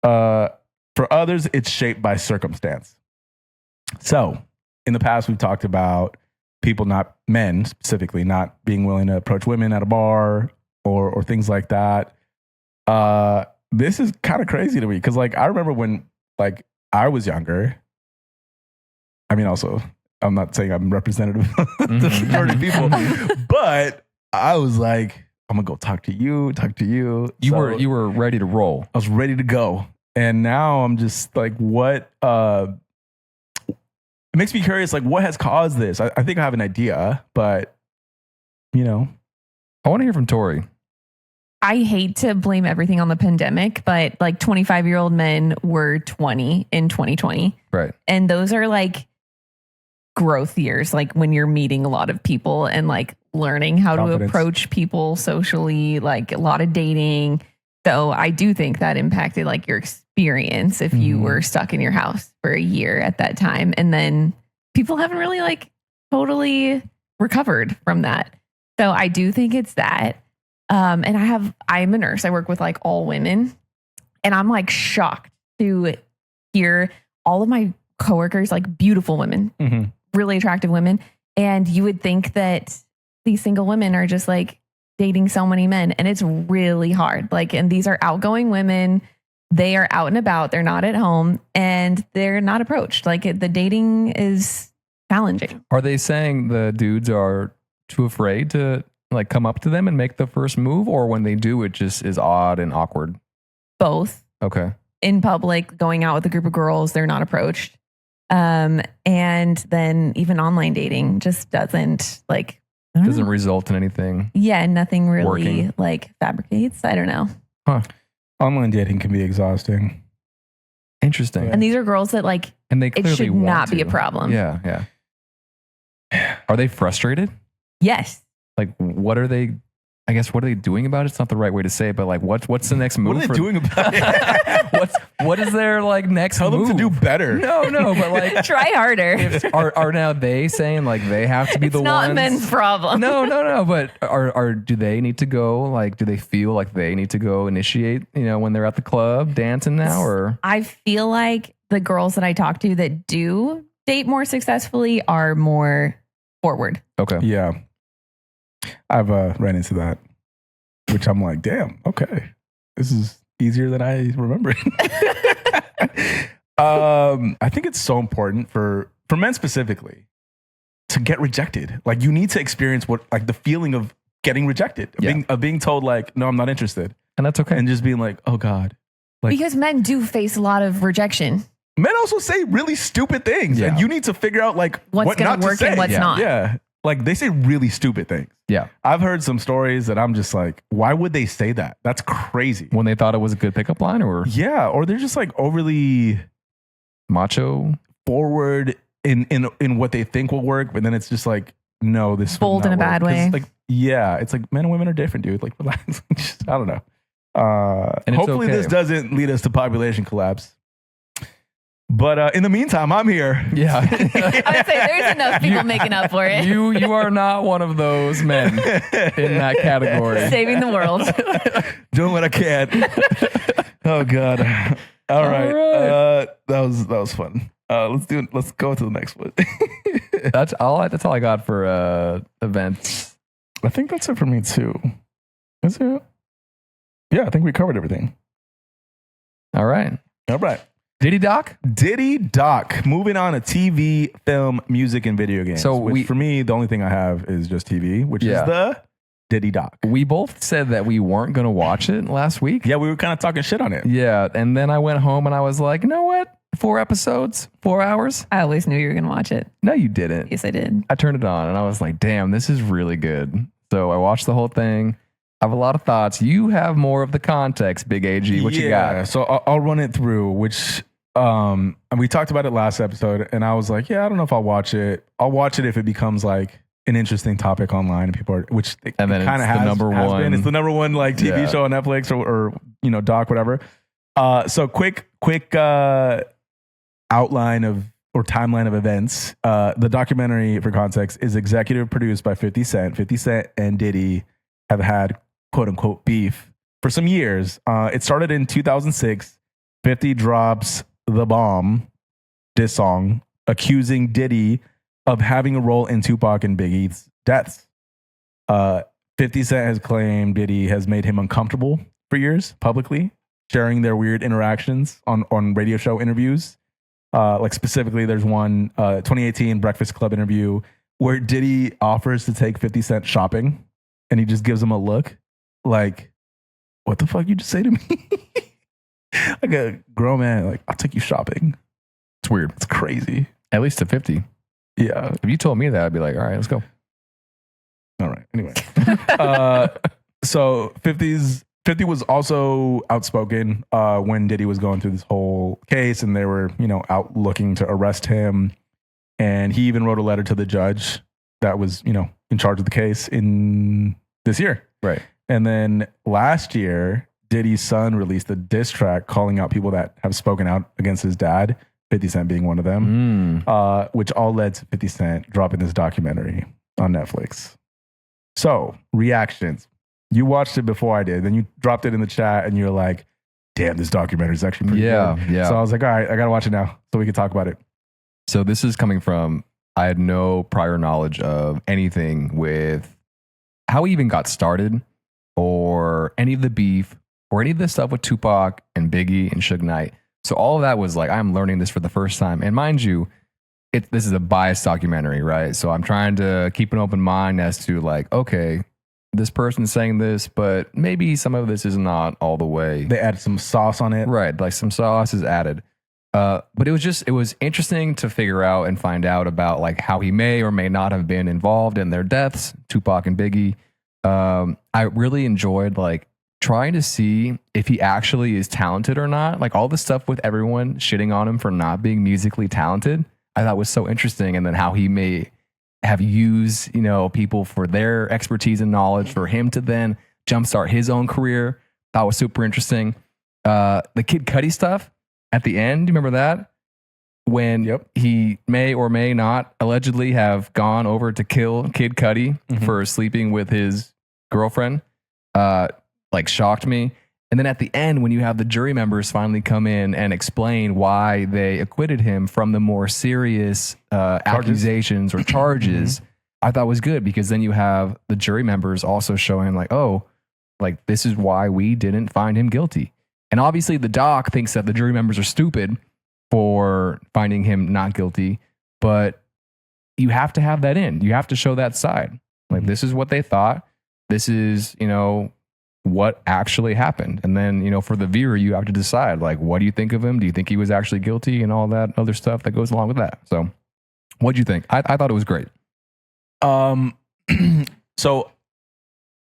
For others, it's shaped by circumstance. So, in the past, we've talked about men specifically, not being willing to approach women at a bar or things like that. This is kind of crazy to me because, like, I remember when, like, I was younger. I mean, also, I'm not saying I'm representative of the majority of people, but I was like, I'm gonna go talk to you. You were ready to roll. I was ready to go, and now I'm just like, what? It makes me curious, like, what has caused this? I think I have an idea, but I want to hear from Tori. I hate to blame everything on the pandemic, but like 25-year-old men were 20 in 2020. Right. And those are like growth years, like when you're meeting a lot of people and like learning how to approach people socially, like a lot of dating. So I do think that impacted like your experience if you were stuck in your house for a year at that time. And then people haven't really like totally recovered from that. So I do think it's that. And I'm a nurse. I work with like all women, and I'm like shocked to hear all of my coworkers, like beautiful women, really attractive women. And you would think that these single women are just like dating so many men, and it's really hard. Like, and these are outgoing women. They are out and about. They're not at home, and they're not approached. Like the dating is challenging. Are they saying the dudes are too afraid to like come up to them and make the first move, or when they do, it just is odd and awkward? Both. Okay. In public, going out with a group of girls, they're not approached. And then even online dating just doesn't result in anything. Yeah, nothing really working. Like fabricates. I don't know. Huh. Online dating can be exhausting. Interesting. And these are girls that like, and they clearly it should want not to. be a problem. Yeah. Are they frustrated? Yes. Like, what are they doing about it? It's not the right way to say it, but like, what's the next move? What are they doing about it? what is their like next Tell move? them to do better. No, but like try harder. Are now they saying like they have to be the ones? It's not men's problem. No. But do they need to go? Like, do they feel like they need to go initiate? When they're at the club dancing now, or I feel like the girls that I talk to that do date more successfully are more forward. Okay. Yeah. I've ran into that, which I'm like, damn, okay. This is easier than I remember. I think it's so important for men specifically to get rejected. Like, you need to experience the feeling of getting rejected, of being told like, no, I'm not interested. And that's okay. And just being like, oh God. Like, because men do face a lot of rejection. Men also say really stupid things. Yeah. And you need to figure out like what's what going not to work to say. and what's not. Yeah. Like, they say really stupid things. Yeah. I've heard some stories that I'm just like, why would they say that? That's crazy. When they thought it was a good pickup line, or or they're just like overly macho forward in what they think will work, but then it's just like, no, this bold in a bad way. Like, it's like men and women are different, dude. Like, relax. I don't know. And hopefully okay. this doesn't lead us to population collapse. But in the meantime, I'm here. Yeah. I would say there's enough people making up for it. You are not one of those men in that category. Saving the world. Doing what I can. Oh God. All right. That was fun. Let's go to the next one. That's all I got for events. I think that's it for me too. Is it? Yeah, I think we covered everything. All right. Diddy Doc. Moving on to TV, film, music, and video games. So for me, the only thing I have is just TV, which is the Diddy Doc. We both said that we weren't going to watch it last week. Yeah, we were kind of talking shit on it. Yeah, and then I went home and I was like, you know what? 4 episodes, 4 hours. I always knew you were going to watch it. No, you didn't. Yes, I did. I turned it on and I was like, damn, this is really good. So I watched the whole thing. I have a lot of thoughts. You have more of the context, Big AG. What you got? So I'll run it through, which and we talked about it last episode, and I was like, yeah, I don't know if I'll watch it. I'll watch it if it becomes like an interesting topic online and people are, which it And then kind of it's the has, number has one. been. It's the number one like TV show on Netflix or doc, whatever. So quick outline of or timeline of events. The documentary, for context, is executive produced by 50 Cent. 50 Cent and Diddy have had quote unquote beef for some years. It started in 2006. 50 drops the bomb diss song accusing Diddy of having a role in Tupac and Biggie's deaths. 50 Cent has claimed Diddy has made him uncomfortable for years publicly, sharing their weird interactions on radio show interviews. Like specifically, there's one 2018 Breakfast Club interview where Diddy offers to take 50 Cent shopping, and he just gives him a look like, "What the fuck you just say to me?" Like a grown man, like, "I'll take you shopping." It's weird. It's crazy. At least to 50. Yeah. If you told me that, I'd be like, all right, let's go. All right. Anyway, so 50 was also outspoken when Diddy was going through this whole case, and they were, out looking to arrest him. And he even wrote a letter to the judge that was, in charge of the case in this year. Right. And then last year, Diddy's son released a diss track calling out people that have spoken out against his dad, 50 Cent being one of them, which all led to 50 Cent dropping this documentary on Netflix. So, reactions. You watched it before I did. Then you dropped it in the chat and you're like, damn, this documentary is actually pretty good. Yeah. So I was like, all right, I got to watch it now so we can talk about it. So this is coming from, I had no prior knowledge of anything with how he even got started or any of the beef or any of the stuff with Tupac and Biggie and Suge Knight. So all of that was like, I'm learning this for the first time. And mind you, this is a biased documentary, right? So I'm trying to keep an open mind as to like, okay, this person's saying this, but maybe some of this is not all the way. They added some sauce on it. Right, like some sauce is added. But it was interesting to figure out and find out about like how he may or may not have been involved in their deaths, Tupac and Biggie. I really enjoyed like trying to see if he actually is talented or not. Like all the stuff with everyone shitting on him for not being musically talented, I thought was so interesting. And then how he may have used, people for their expertise and knowledge for him to then jumpstart his own career. That was super interesting. The Kid Cudi stuff at the end, do you remember that? When he may or may not allegedly have gone over to kill Kid Cudi for sleeping with his girlfriend, like shocked me. And then at the end, when you have the jury members finally come in and explain why they acquitted him from the more serious accusations or charges, I thought was good because then you have the jury members also showing like, oh, like this is why we didn't find him guilty. And obviously the doc thinks that the jury members are stupid for finding him not guilty, but you have to have that in. You have to show that side. Like this is what they thought. This is, what actually happened. And then, for the viewer, you have to decide, like, what do you think of him? Do you think he was actually guilty and all that other stuff that goes along with that? So what'd you think? I thought it was great. So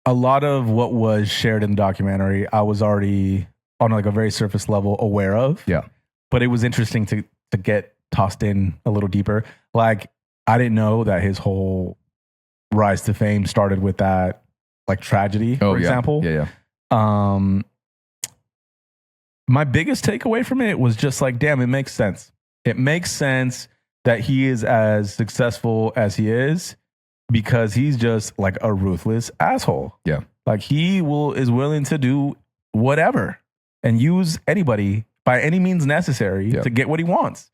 a lot of what was shared in the documentary, I was already on like a very surface level aware of. Yeah. But it was interesting to get tossed in a little deeper. Like, I didn't know that his whole rise to fame started with that like tragedy, for example. Yeah. My biggest takeaway from it was just like, damn, it makes sense. It makes sense that he is as successful as he is because he's just like a ruthless asshole. Yeah. Like he is willing to do whatever and use anybody by any means necessary to get what he wants.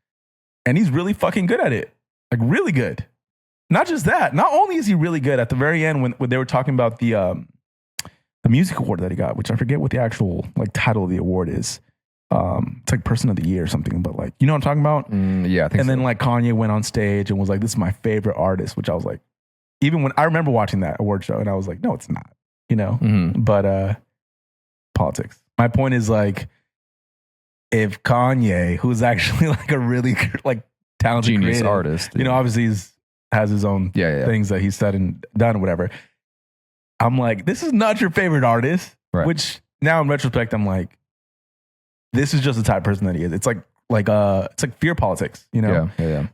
And he's really fucking good at it. Like really good. Not just that. Not only is he really good, at the very end when they were talking about the music award that he got, which I forget what the actual like title of the award is. It's like Person of the Year or something, but like, you know what I'm talking about? Yeah, I think and then like Kanye went on stage and was like, this is my favorite artist, which I was like, even when I remember watching that award show and I was like, no, it's not, but politics. My point is like, if Kanye, who's actually like a really like talented genius creative artist, obviously has his own things that he's said and done or whatever. I'm like, this is not your favorite artist. Right. Which now in retrospect, I'm like, this is just the type of person that he is. It's like fear politics, you know? Yeah.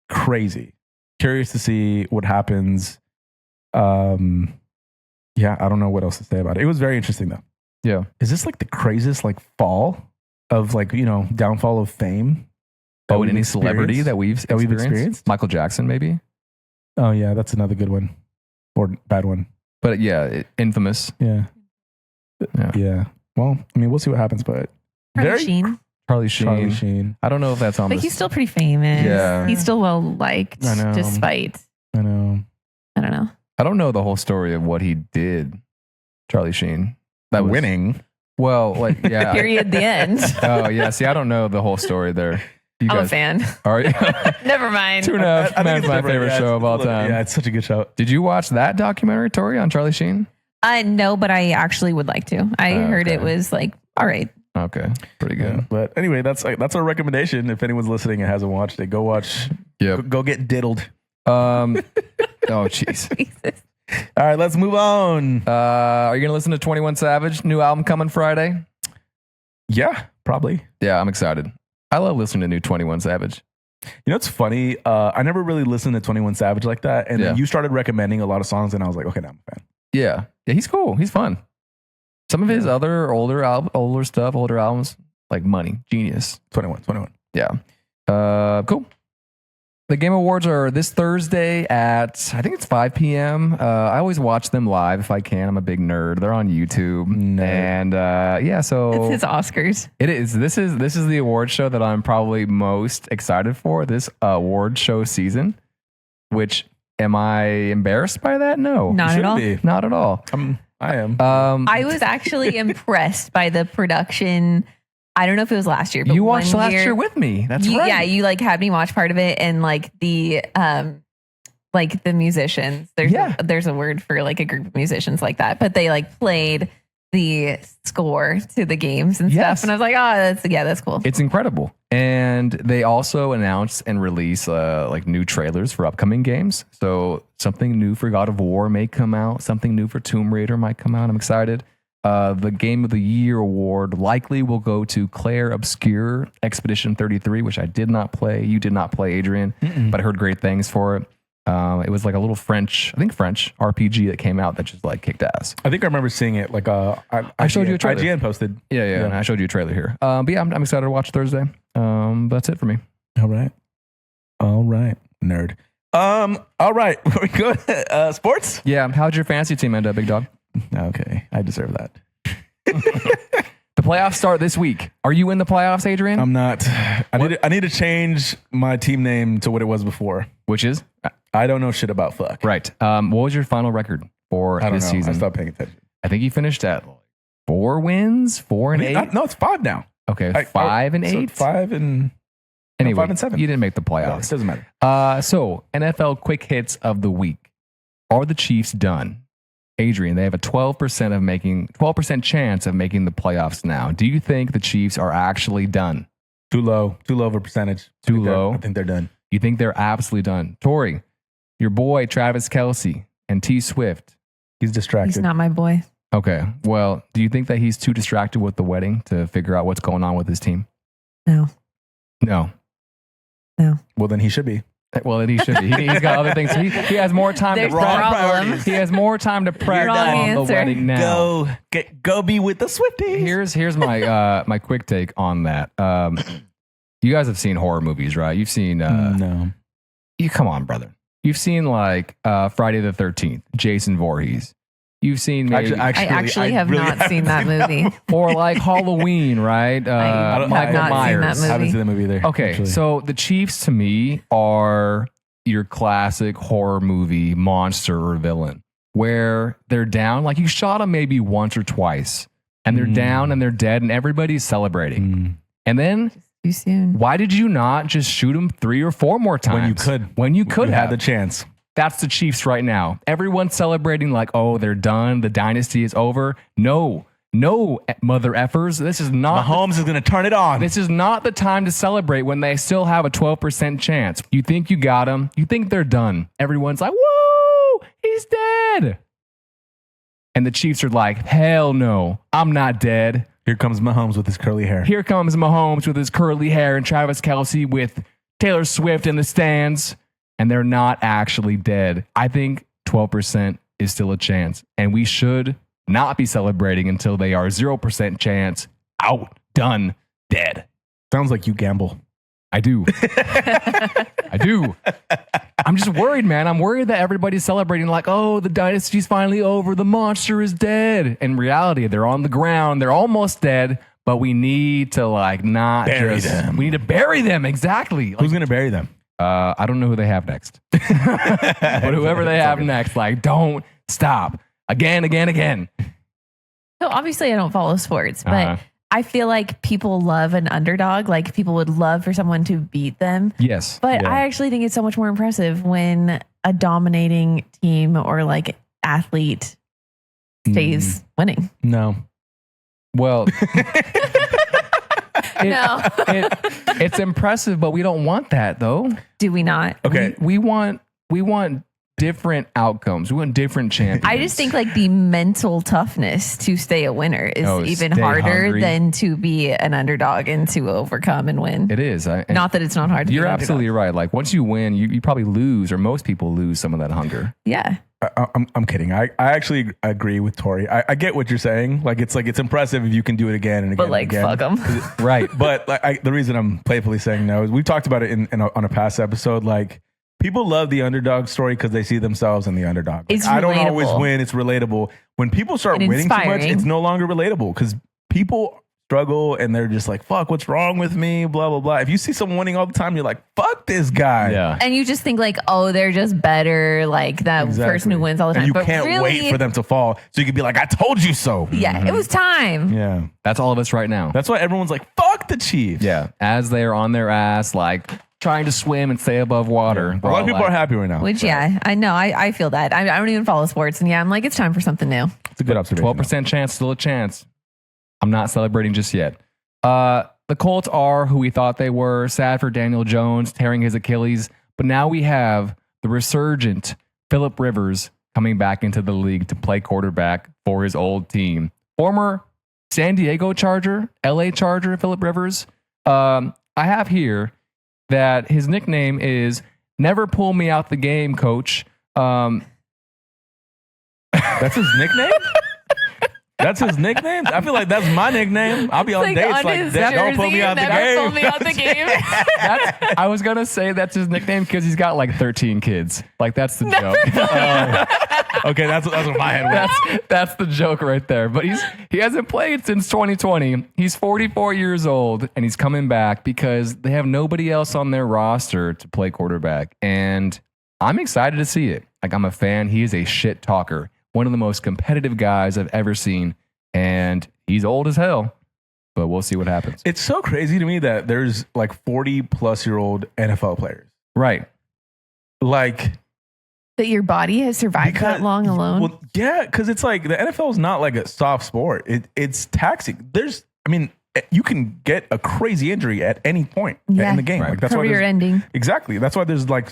Crazy. Curious to see what happens. Yeah, I don't know what else to say about it. It was very interesting though. Yeah. Is this like the craziest like fall of like, you know, downfall of fame? Oh, and any celebrity that we've experienced? Michael Jackson, maybe? Oh yeah, that's another good one. Or bad one. But yeah, infamous. Yeah. Well, I mean, we'll see what happens, but Charlie Sheen. I don't know if that's on But this. he's still pretty famous. Yeah. He's still well liked, I know. despite. I know. I don't know. I don't know the whole story of what he did, Charlie Sheen. That was Winning. Well, like, yeah. Period. The end. Oh, yeah. See, I don't know the whole story there. You I'm a guys fan. are you? Never mind. Two and a Half I think Men's it's my different. favorite Yeah, show of all time. Yeah, it's such a good show. Did you watch that documentary, Tori, on Charlie Sheen? No, but I actually would like to. I heard okay. it was like, all right. Okay, pretty good. Yeah. But anyway, that's our recommendation. If anyone's listening and hasn't watched it, go watch. Yep. Go get diddled. Oh, jeez. Jesus. All right, let's move on. Are you gonna listen to 21 Savage new album coming Friday? Yeah, probably. Yeah, I'm excited. I love listening to new 21 Savage. You know, it's funny. I never really listened to 21 Savage like that, and then you started recommending a lot of songs, and I was like, okay, now I'm a fan. Yeah, he's cool. He's fun. Some of his other older albums, like Money, genius. 21. Yeah. Cool. The Game Awards are this Thursday at, I think it's 5 p.m. I always watch them live if I can. I'm a big nerd. They're on YouTube. Nerd. And yeah, so It's his Oscars. it is. This is the award show that I'm probably most excited for this award show season. Which, am I embarrassed by that? No, Not at all. Be. not at all. I am. I was actually impressed by the production. I don't know if it was last year, but You watched one last year with me. That's right. Yeah, you like had me watch part of it, and like the musicians. There's a word for like a group of musicians like that, but they like played the score to the games and Yes. stuff, and I was like, oh, that's cool. It's incredible. And they also announce and release like new trailers for upcoming games. So something new for God of War may come out. Something new for Tomb Raider might come out. I'm excited. The Game of the Year award likely will go to Claire Obscure Expedition 33, which I did not play. You did not play, Adrian, but I heard great things for it. It was like a little French RPG that came out that just like kicked ass. I think I remember seeing it. Like I showed you a trailer. IGN posted. Yeah. And I showed you a trailer here. But yeah, I'm excited to watch Thursday. That's it for me. All right, nerd. All right, we go sports. Yeah. How'd your fantasy team end up, big dog? Okay, I deserve that. The playoffs start this week. Are you in the playoffs, Adrian? I'm not. I need to change my team name to what it was before. Which is? I don't know shit about fuck. Right. What was your final record for I don't this know. season? I stopped paying attention. I think you finished at 4 wins, 4 and 8. No, it's 5 now. Okay, 5 and 8. 5 and anyway, 5 and 7. You didn't make the Yeah, it playoffs. doesn't matter. So NFL quick hits of the week. Are the Chiefs done? Adrian, they have a 12% chance of making the playoffs now. Do you think the Chiefs are actually done? Too low of a percentage. Too low? I think they're done. You think they're absolutely done? Tori, your boy Travis Kelce and T Swift. He's distracted. He's not my boy. Okay. Well, do you think that he's too distracted with the wedding to figure out what's going on with his team? No. Well, then he should be. Well, then he should be. He's got other things. He has more time There's to prep. problems. He has more time to prep Wrong on answer. the wedding now. Go be with the Swifties. Here's my my quick take on that. You guys have seen horror movies, right? You've seen No. you come on, brother. You've seen like Friday the 13th, Jason Voorhees. You've seen maybe, I actually have really not haven't seen that movie. or like Halloween, right? I have Michael not seen Myers. that movie. I haven't seen that movie either. Okay, actually. so the Chiefs to me are your classic horror movie monster or villain where they're down, like you shot them maybe once or twice, and they're down and they're dead, and everybody's celebrating. And then Too soon. why did you not just shoot them 3 or 4 more times? When you could You have had the chance. That's the Chiefs right now. Everyone's celebrating like, oh, they're done. The dynasty is over. No, mother effers. This is not. Mahomes is going to turn it on. This is not the time to celebrate when they still have a 12% chance. You think you got them. You think they're done. Everyone's like, whoa, he's dead. And the Chiefs are like, hell no, I'm not dead. Here comes Mahomes with his curly hair. Here comes Mahomes with his curly hair and Travis Kelce with Taylor Swift in the stands. And they're not actually dead. I think 12% is still a chance. And we should not be celebrating until they are 0% chance, out, done, dead. Sounds like you gamble. I do. I do. I'm just worried, man. I'm worried that everybody's celebrating like, oh, the dynasty's finally over. The monster is dead. In reality, they're on the ground. They're almost dead, but we need to like not Bury just them. We need to bury them. Exactly. Who's going to bury them? I don't know who they have next, but whoever they have next, like, don't stop again. So obviously I don't follow sports, but I feel like people love an underdog. Like people would love for someone to beat them. Yes. But I actually think it's so much more impressive when a dominating team or like athlete stays winning. No. Well, No. it's impressive, but we don't want that though. Do we not? Okay. We want different outcomes. We want different champions. I just think like the mental toughness to stay a winner is even stay harder hungry. than to be an underdog and to overcome and win. It is. Not that it's not hard to You're be an absolutely underdog. right. Like once you win, you probably lose, or most people lose some of that hunger. Yeah. I'm kidding. I actually agree with Tori. I get what you're saying. Like it's impressive if you can do it again and again. But like, and again. fuck them. Right. But like, the reason I'm playfully saying no is we've talked about it on a past episode. Like people love the underdog story because they see themselves in the underdog. Like, It's I don't always relatable. win. It's relatable. When people start And winning too much, inspiring. it's no longer relatable because people struggle and they're just like, fuck, what's wrong with me? Blah, blah, blah. If you see someone winning all the time, you're like, fuck this guy. Yeah. And you just think like, oh, they're just better. Like that Exactly. person who wins all the time. And you But can't really, wait for them to fall. So you can be like, I told you so. Yeah, it was time. Yeah. That's all of us right now. That's why everyone's like, fuck the Chiefs. Yeah. As they're on their ass, like trying to swim and stay above water. A lot of people are happy right now. Which, yeah, I know. I feel that. I don't even follow sports. And yeah, I'm like, it's time for something new. It's a good observation. 12% chance, still a chance. I'm not celebrating just yet. The Colts are who we thought they were. Sad for Daniel Jones tearing his Achilles. But now we have the resurgent Phillip Rivers coming back into the league to play quarterback for his old team. Former San Diego Charger, LA Charger, Phillip Rivers. I have here that his nickname is Never Pull Me Out the Game, Coach. That's his nickname? That's his nickname? I feel like that's my nickname. I'll be on Like dates on like his that. Don't pull me jersey, out the never game. pull me out the game. I was going to say that's his nickname because he's got like 13 kids. Like that's the joke. Okay, that's what my head was. That's the joke right there. But he hasn't played since 2020. He's 44 years old and he's coming back because they have nobody else on their roster to play quarterback. And I'm excited to see it. Like I'm a fan. He is a shit talker. One of the most competitive guys I've ever seen. And he's old as hell. But we'll see what happens. It's so crazy to me that there's like 40-plus-year-old NFL players. Right. Like That your body has survived that long alone. Well, yeah, because it's like the NFL is not like a soft sport. It's taxing. You can get a crazy injury at any point in the game. Right. Like that's Career why ending. Exactly. That's why there's like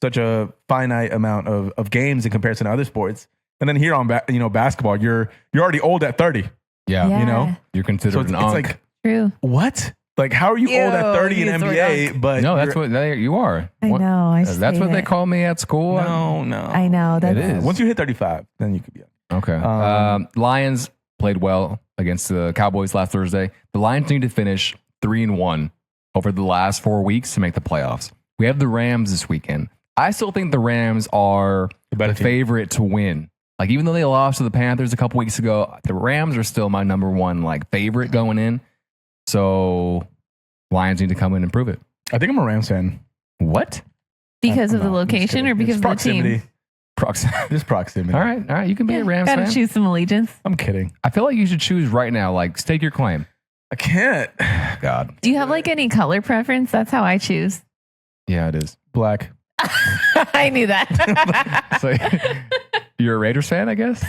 such a finite amount of games in comparison to other sports. And then here on basketball, you're already old at 30. Yeah. Yeah. You're considered So an it's unk. like True. what? Like how are you old at 30 in he's the NBA? But No, that's what you are. I know. That's what they call me at school. No. I know. That's It is. Once you hit 35, then you could be. Okay. Lions played well against the Cowboys last Thursday. The Lions need to finish 3-1 over the last 4 weeks to make the playoffs. We have the Rams this weekend. I still think the Rams are the favorite to win. Like even though they lost to the Panthers a couple weeks ago, the Rams are still my number one favorite going in. So Lions need to come in and prove it. I think I'm a Rams fan. What? Because of the I'm just location kidding. or because It's of the team? proximity. Just proximity. All right. You can be a Rams Gotta fan. choose some allegiance. I'm kidding. I feel like you should choose right now. Like stake your claim. I can't. God. Do you have any color preference? That's how I choose. Yeah, it is. Black. I knew that. So you're a Raiders fan, I guess?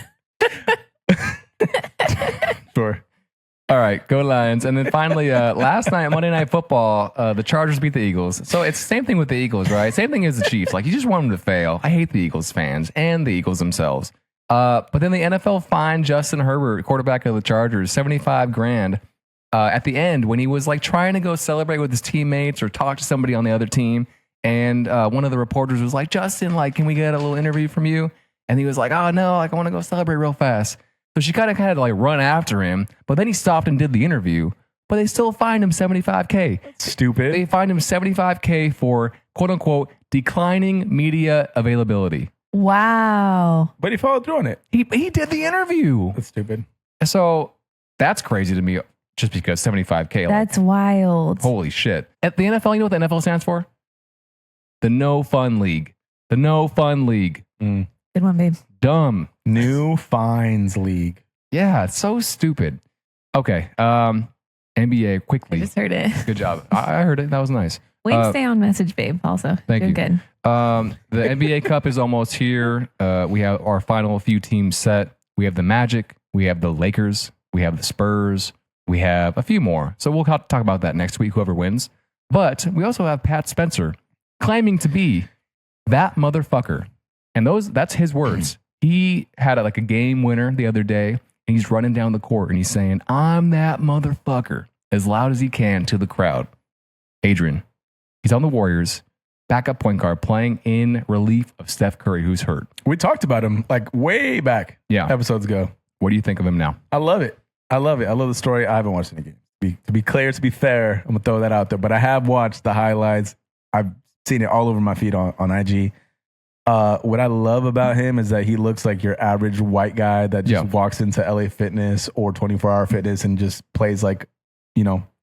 Sure. All right, go Lions. And then finally, last night, Monday Night Football, the Chargers beat the Eagles. So it's the same thing with the Eagles, right? Same thing as the Chiefs. Like, you just want them to fail. I hate the Eagles fans and the Eagles themselves. But then the NFL fined Justin Herbert, quarterback of the Chargers, $75,000 at the end when he was like trying to go celebrate with his teammates or talk to somebody on the other team. And one of the reporters was like, Justin, like, can we get a little interview from you? And he was like, oh no, like I want to go celebrate real fast. So she kind of had to like run after him, but then he stopped and did the interview. But they still fined him $75,000. Stupid. They fined him $75,000 for quote unquote declining media availability. Wow. But he followed through on it. He did the interview. That's stupid. So that's crazy to me just because $75,000. That's wild. Holy shit. At the NFL, you know what the NFL stands for? The No Fun League. The No Fun League. Good one, babe. Dumb. New Fines League. Yeah, it's so stupid. Okay. NBA I quickly. just heard it. Good job. I heard it. That was nice. Way to stay on message, babe, also. Thank You're you. good. The NBA Cup is almost here. We have our final few teams set. We have the Magic. We have the Lakers. We have the Spurs. We have a few more. So we'll talk about that next week, whoever wins. But we also have Pat Spencer claiming to be that motherfucker. And that's his words. He had like a game winner the other day, and he's running down the court and he's saying, I'm that motherfucker, as loud as he can to the crowd. Adrian, he's on the Warriors, backup point guard, playing in relief of Steph Curry, who's hurt. We talked about him like way back episodes ago. What do you think of him now? I love it. I love the story. I haven't watched any games. To be clear, to be fair, I'm going to throw that out there. But I have watched the highlights. I've seen it all over my feed on IG. What I love about him is that he looks like your average white guy that just walks into LA Fitness or 24-hour Fitness and just plays like,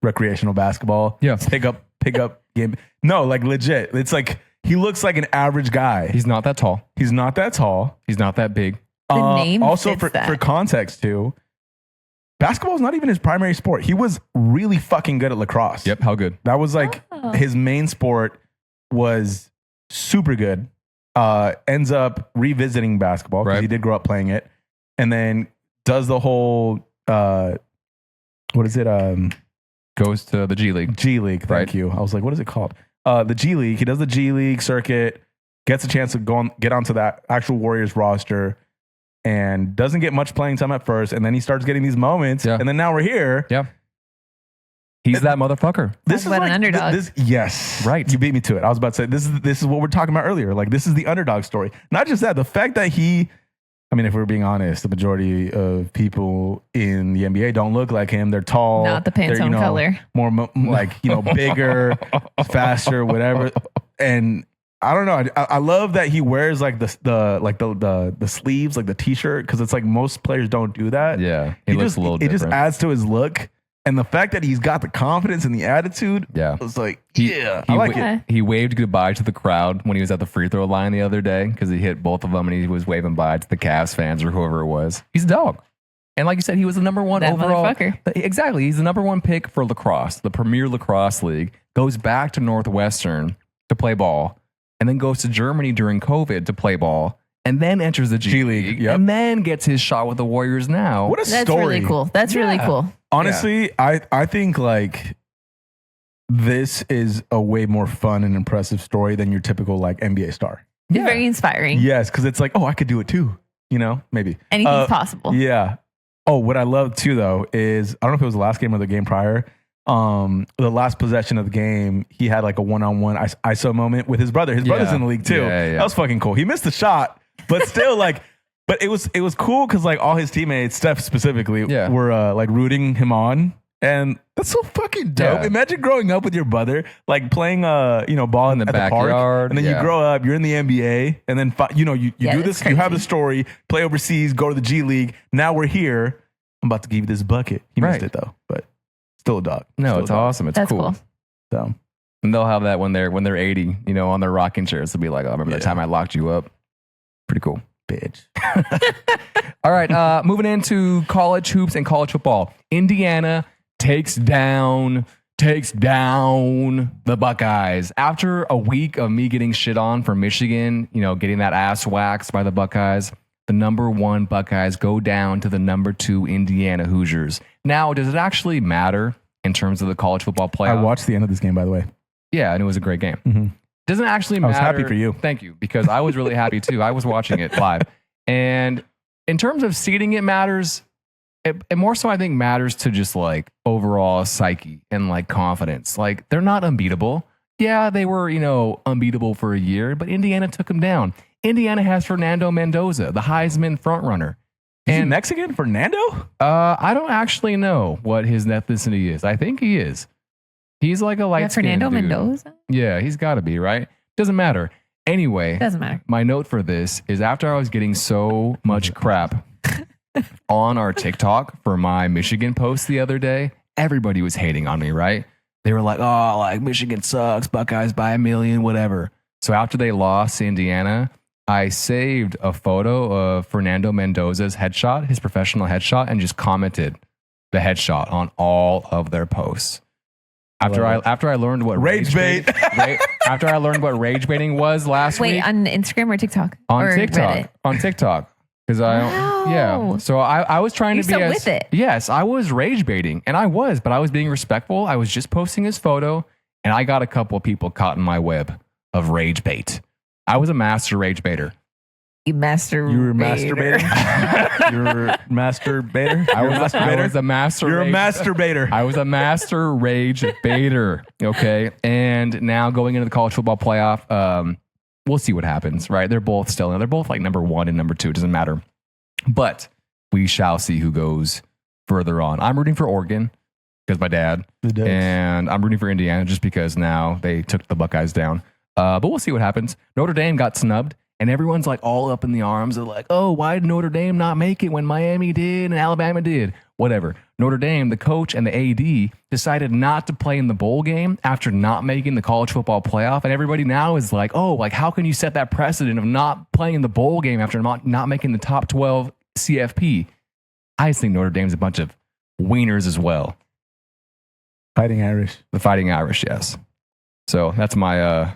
recreational basketball. Yeah. Pick up game. No, like legit. It's like he looks like an average guy. He's not that tall. He's not that tall. He's not that big. The name also fits that. for context too, basketball is not even his primary sport. He was really fucking good at lacrosse. Yep. How good? That was like his main sport. Was super good. Ends up revisiting basketball because he did grow up playing it, and then does the whole what is it? Goes to the G League. G League. Thank you. I was like, what is it called? The G League. He does the G League circuit, gets a chance to get onto that actual Warriors roster, and doesn't get much playing time at first, and then he starts getting these moments, and then now we're here. Yeah. He's that motherfucker. This is about like an underdog. Yes. Right. You beat me to it. I was about to say, this is what we're talking about earlier. Like, this is the underdog story. Not just that, the fact that if we're being honest, the majority of people in the NBA don't look like him. They're tall. Not the Pantone color. More like, bigger, faster, whatever. And I don't know. I love that he wears like the sleeves, like the t-shirt, because it's like most players don't do that. Yeah. He looks a little different. It just adds to his look. And the fact that he's got the confidence and the attitude, it's like, I like it. He waved goodbye to the crowd when he was at the free throw line the other day because he hit both of them and he was waving bye to the Cavs fans or whoever it was. He's a dog. And like you said, he was the number one overall. Motherfucker. Exactly. He's the number one pick for lacrosse, the premier lacrosse league. Goes back to Northwestern to play ball and then goes to Germany during COVID to play ball. And then enters the G League and then gets his shot with the Warriors now. What a story. That's really cool. That's really cool. Honestly, I think like this is a way more fun and impressive story than your typical like NBA star. Yeah. Very inspiring. Yes, because it's like, I could do it too. Maybe. Anything's possible. Yeah. Oh, what I love too though is, I don't know if it was the last game or the game prior. The last possession of the game, he had like a one-on-one ISO moment with his brother. His brother's in the league too. Yeah. That was fucking cool. He missed the shot. But still, but it was cool because like all his teammates, Steph specifically, were like rooting him on, and that's so fucking dope. Yeah. Imagine growing up with your brother, like playing ball in the backyard, park, and then you grow up, you're in the NBA, and then you do this, you have the story, play overseas, go to the G League. Now we're here. I'm about to give you this bucket. He missed it though, but still a dog. No, still it's awesome. It's cool. So, and they'll have that when they're 80, on their rocking chairs. They'll be like, "Oh, remember that time I locked you up." Pretty cool. Bitch. All right, moving into college hoops and college football. Indiana takes down the Buckeyes. After a week of me getting shit on for Michigan, getting that ass waxed by the Buckeyes, the number 1 Buckeyes go down to the number 2 Indiana Hoosiers. Now, does it actually matter in terms of the college football playoff? I watched the end of this game, by the way. Yeah, and it was a great game. Mm-hmm. Doesn't actually matter. I was happy for you. Thank you, because I was really happy too. I was watching it live. And in terms of seeding, it matters. It more so, I think, matters to just like overall psyche and like confidence. Like they're not unbeatable. Yeah, they were, unbeatable for a year, but Indiana took them down. Indiana has Fernando Mendoza, the Heisman frontrunner. Is he Mexican? Fernando? I don't actually know what his ethnicity is. I think he is. He's like a light Fernando dude. Mendoza? Yeah, he's got to be, right? Doesn't matter. Anyway, Doesn't matter. My note for this is after I was getting so much crap on our TikTok for my Michigan post the other day, everybody was hating on me, right? They were like, oh, like Michigan sucks, Buckeyes by 1 million, whatever. So after they lost to Indiana, I saved a photo of Fernando Mendoza's headshot, his professional headshot, and just commented the headshot on all of their posts. After I learned what rage bait, after I learned what rage baiting was last week. Wait, on Instagram or TikTok? On or TikTok. Reddit? On TikTok. Because Wow. So I was trying You're to be so with it. Yes, I was rage baiting, and I was, but I was being respectful. I was just posting his photo, and I got a couple of people caught in my web of rage bait. I was a master rage baiter. You were masturbating? You're masturbator? I was a master. You're a rage- masturbator. I was a master rage baiter. Okay. And now going into the college football playoff, we'll see what happens, right? They're both like number 1 and number 2. It doesn't matter. But we shall see who goes further on. I'm rooting for Oregon because my dad. And I'm rooting for Indiana just because now they took the Buckeyes down. But we'll see what happens. Notre Dame got snubbed. And everyone's like all up in the arms of like, oh, why did Notre Dame not make it when Miami did and Alabama did? Whatever. Notre Dame, the coach and the AD decided not to play in the bowl game after not making the college football playoff. And everybody now is like, oh, like how can you set that precedent of not playing in the bowl game after not making the top 12 CFP? I just think Notre Dame's a bunch of wieners as well. Fighting Irish. The Fighting Irish, yes. So that's my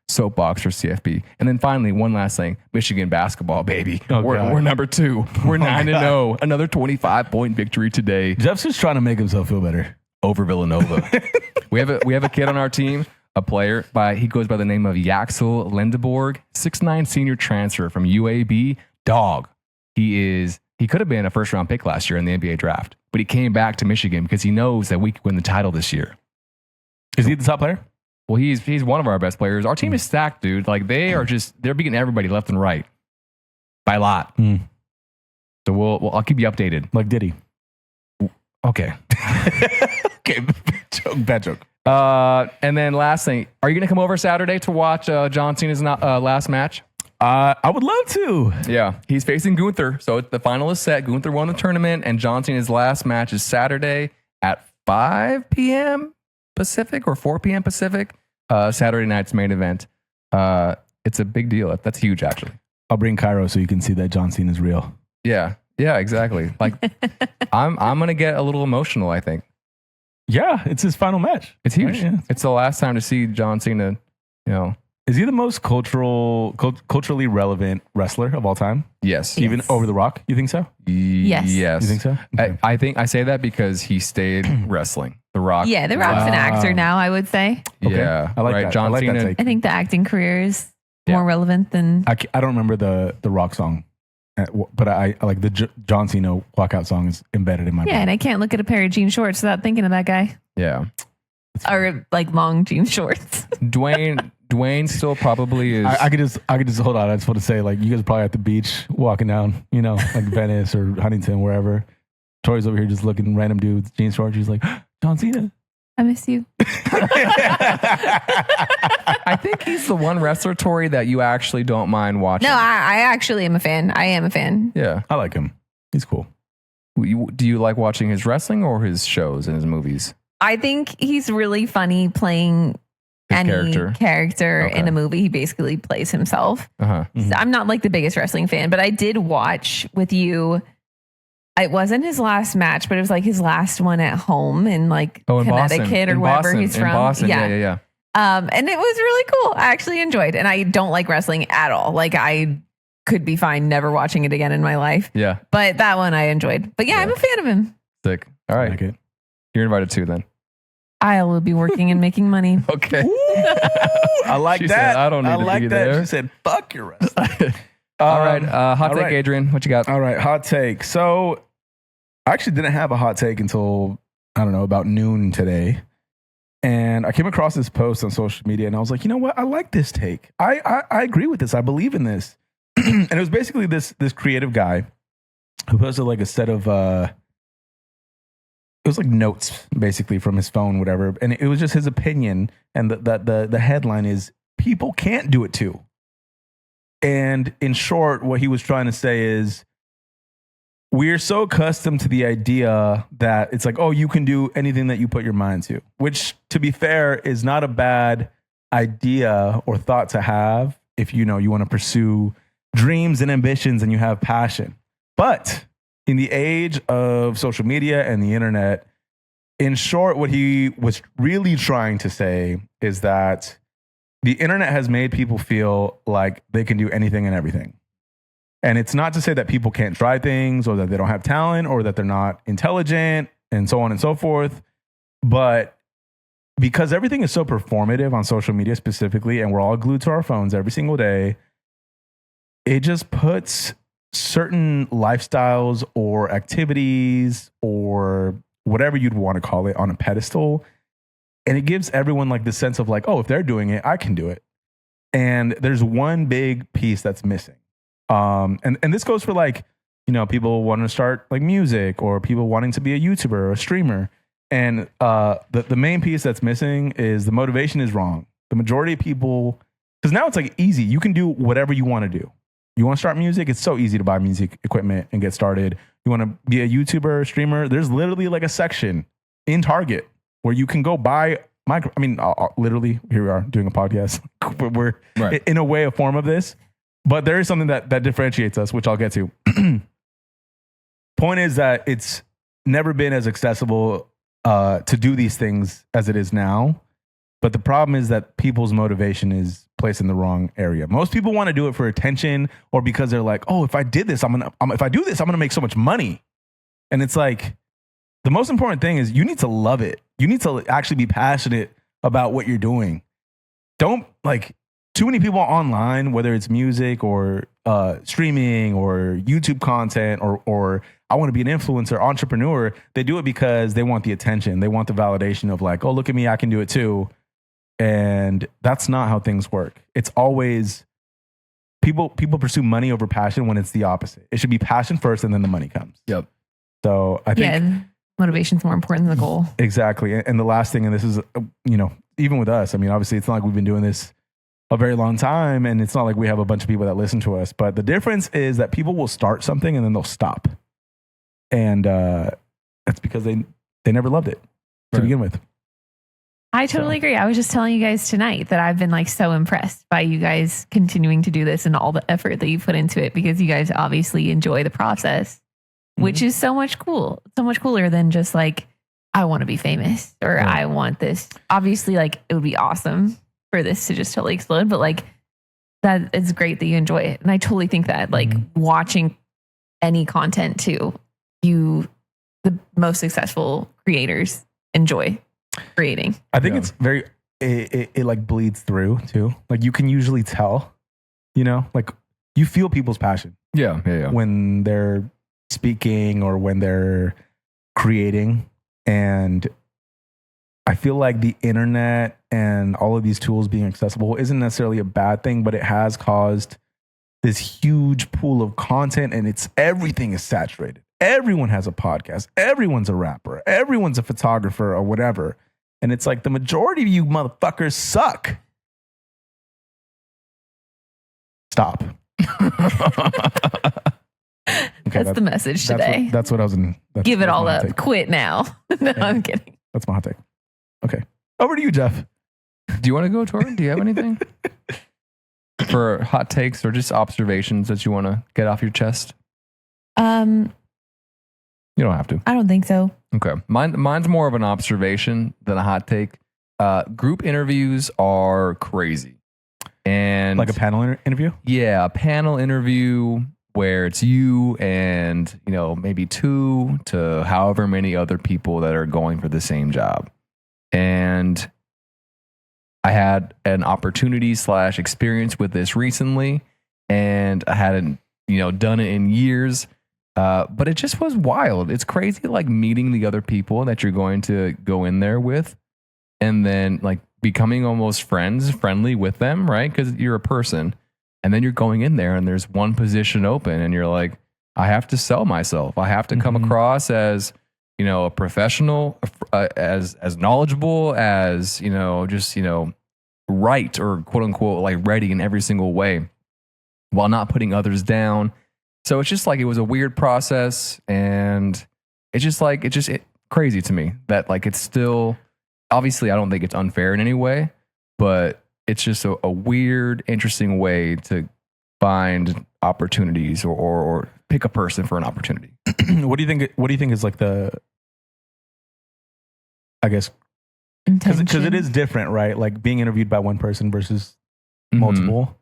soapbox for CFP. And then finally, one last thing, Michigan basketball, baby. We're number 2. We're 9-0. Another 25-point victory today Jeff's just trying to make himself feel better. over Villanova. we have a kid on our team, a player he goes by the name of Yaxel Lindeborg, 6'9" senior transfer from UAB. Dog. He could have been a first-round pick last year in the NBA draft, but he came back to Michigan because he knows that we could win the title this year. Is he the top player? Well, he's one of our best players. Our team is stacked, dude. Like they're beating everybody left and right by a lot. So I'll keep you updated. Like Diddy. Okay. Okay. Bad joke. And then last thing, are you going to come over Saturday to watch John Cena's last match? I would love to. Yeah, he's facing Gunther. So the final is set. Gunther won the tournament, and John Cena's last match is Saturday at 5 p.m. Pacific or 4 p.m. Pacific. Saturday night's main event. It's a big deal. That's huge, actually. I'll bring Cairo so you can see that John Cena is real. Yeah, exactly. Like I'm gonna get a little emotional, I think. Yeah, it's his final match. It's huge. Right? Yeah. It's the last time to see John Cena, Is he the most culturally relevant wrestler of all time? Yes. Even over The Rock? You think so? Yes. Yes. You think so? Okay. I think I say that because he stayed wrestling. The Rock. Yeah, The Rock's an actor now, I would say. Okay. Yeah. I like right. that. John I like that Cena. take. I think the acting career is more relevant than... I don't remember the Rock song, but I like the John Cena walkout song is embedded in my brain. Yeah, and I can't look at a pair of jean shorts without thinking of that guy. Yeah. Or like long jean shorts. Dwayne still probably is. I could just hold on. I just want to say, like, you guys are probably at the beach walking down, like Venice or Huntington, wherever. Tori's over here just looking random dudes, jeans shorts. She's like, John Cena. I miss you. I think he's the one wrestler, Tori, that you actually don't mind watching. No, I actually am a fan. I am a fan. Yeah. I like him. He's cool. Do you like watching his wrestling or his shows and his movies? I think he's really funny playing any character in a movie. He basically plays himself. Uh-huh. So I'm not like the biggest wrestling fan, but I did watch with you. It wasn't his last match, but it was like his last one at home in like Connecticut or wherever he's from. Boston. Yeah. And it was really cool. I actually enjoyed, and I don't like wrestling at all. Like I could be fine never watching it again in my life. Yeah. But that one I enjoyed. But yeah, I'm a fan of him. Sick. All right. I like it. You're invited too then. I will be working and making money. Okay. I like She that. said, I don't need to be that. there. She said, fuck your wrestling. All right. Hot all take, right. Adrian. What you got? All right, hot take. So I actually didn't have a hot take until, I don't know, about noon today. And I came across this post on social media and I was like, you know what? I like this take. I agree with this. I believe in this. And it was basically this creative guy who posted like a set of it was like notes basically from his phone, whatever. And it was just his opinion. And the headline is, people can't do it too. And in short, what he was trying to say is, we're so accustomed to the idea that it's like, oh, you can do anything that you put your mind to, which, to be fair, is not a bad idea or thought to have if you want to pursue dreams and ambitions and you have passion. But in the age of social media and the internet, in short, what he was really trying to say is that the internet has made people feel like they can do anything and everything. And it's not to say that people can't try things or that they don't have talent or that they're not intelligent and so on and so forth. But because everything is so performative on social media specifically, and we're all glued to our phones every single day, it just puts certain lifestyles or activities or whatever you'd want to call it on a pedestal. And it gives everyone like the sense of like, oh, if they're doing it, I can do it. And there's one big piece that's missing. And this goes for like, people wanting to start like music or people wanting to be a YouTuber or a streamer. And the main piece that's missing is the motivation is wrong. The majority of people, because now it's like easy. You can do whatever you want to do. You want to start music? It's so easy to buy music equipment and get started. You want to be a YouTuber, streamer? There's literally like a section in Target where you can go buy literally, here we are doing a podcast. We're right. in a way a form of this. But there is something that differentiates us, which I'll get to. Point is that it's never been as accessible to do these things as it is now. But the problem is that people's motivation is placed in the wrong area. Most people want to do it for attention or because they're like, oh, if I did this, if I do this, I'm gonna make so much money. And it's like, the most important thing is you need to love it. You need to actually be passionate about what you're doing. Don't like. Too many people online, whether it's music or streaming or YouTube content or I want to be an influencer, entrepreneur, they do it because they want the attention. They want the validation of like, oh, look at me, I can do it too. And that's not how things work. It's always people pursue money over passion when it's the opposite. It should be passion first and then the money comes. Yep. So I think motivation's more important than the goal. Exactly. And the last thing, and this is, even with us, I mean, obviously it's not like we've been doing this a very long time, and it's not like we have a bunch of people that listen to us, but the difference is that people will start something and then they'll stop. And that's because they never loved it to begin with. I totally agree. I was just telling you guys tonight that I've been like so impressed by you guys continuing to do this and all the effort that you put into it, because you guys obviously enjoy the process, which is so much cooler than just like, I want to be famous or I want this. Obviously, like it would be awesome for this to just totally explode, but like that it's great that you enjoy it. And I totally think that like watching any content too, the most successful creators enjoy creating. I think it's very, it like bleeds through too. Like you can usually tell, like you feel people's passion. Yeah. When they're speaking or when they're creating. And I feel like the internet and all of these tools being accessible isn't necessarily a bad thing, but it has caused this huge pool of content and everything is saturated. Everyone has a podcast. Everyone's a rapper. Everyone's a photographer or whatever. And it's like the majority of you motherfuckers suck. Stop. Okay, that's the message today. That's what I was in. Give it all up. Take. Quit now. No, I'm kidding. That's my hot take. Okay. Over to you, Jeff. Do you want to go, Torrin? Do you have anything for hot takes or just observations that you want to get off your chest? You don't have to. I don't think so. Okay. Mine's more of an observation than a hot take. Group interviews are crazy. And like a panel interview? Yeah, a panel interview where it's you and, maybe 2 to however many other people that are going for the same job. And I had an opportunity / experience with this recently. and I hadn't, done it in years. But it just was wild. It's crazy, like meeting the other people that you're going to go in there with, and then like becoming almost friendly with them, right? Because you're a person, and then you're going in there, and there's one position open, and you're like, I have to sell myself. I have to come across as, a professional, as knowledgeable, as just right, or quote unquote like ready in every single way, while not putting others down. So it's just like, it was a weird process, and it's just like, it's crazy to me that like, it's still, obviously I don't think it's unfair in any way, but it's just a weird, interesting way to find opportunities or pick a person for an opportunity. What do you think is like the, I guess, because it is different, right? Like being interviewed by one person versus multiple.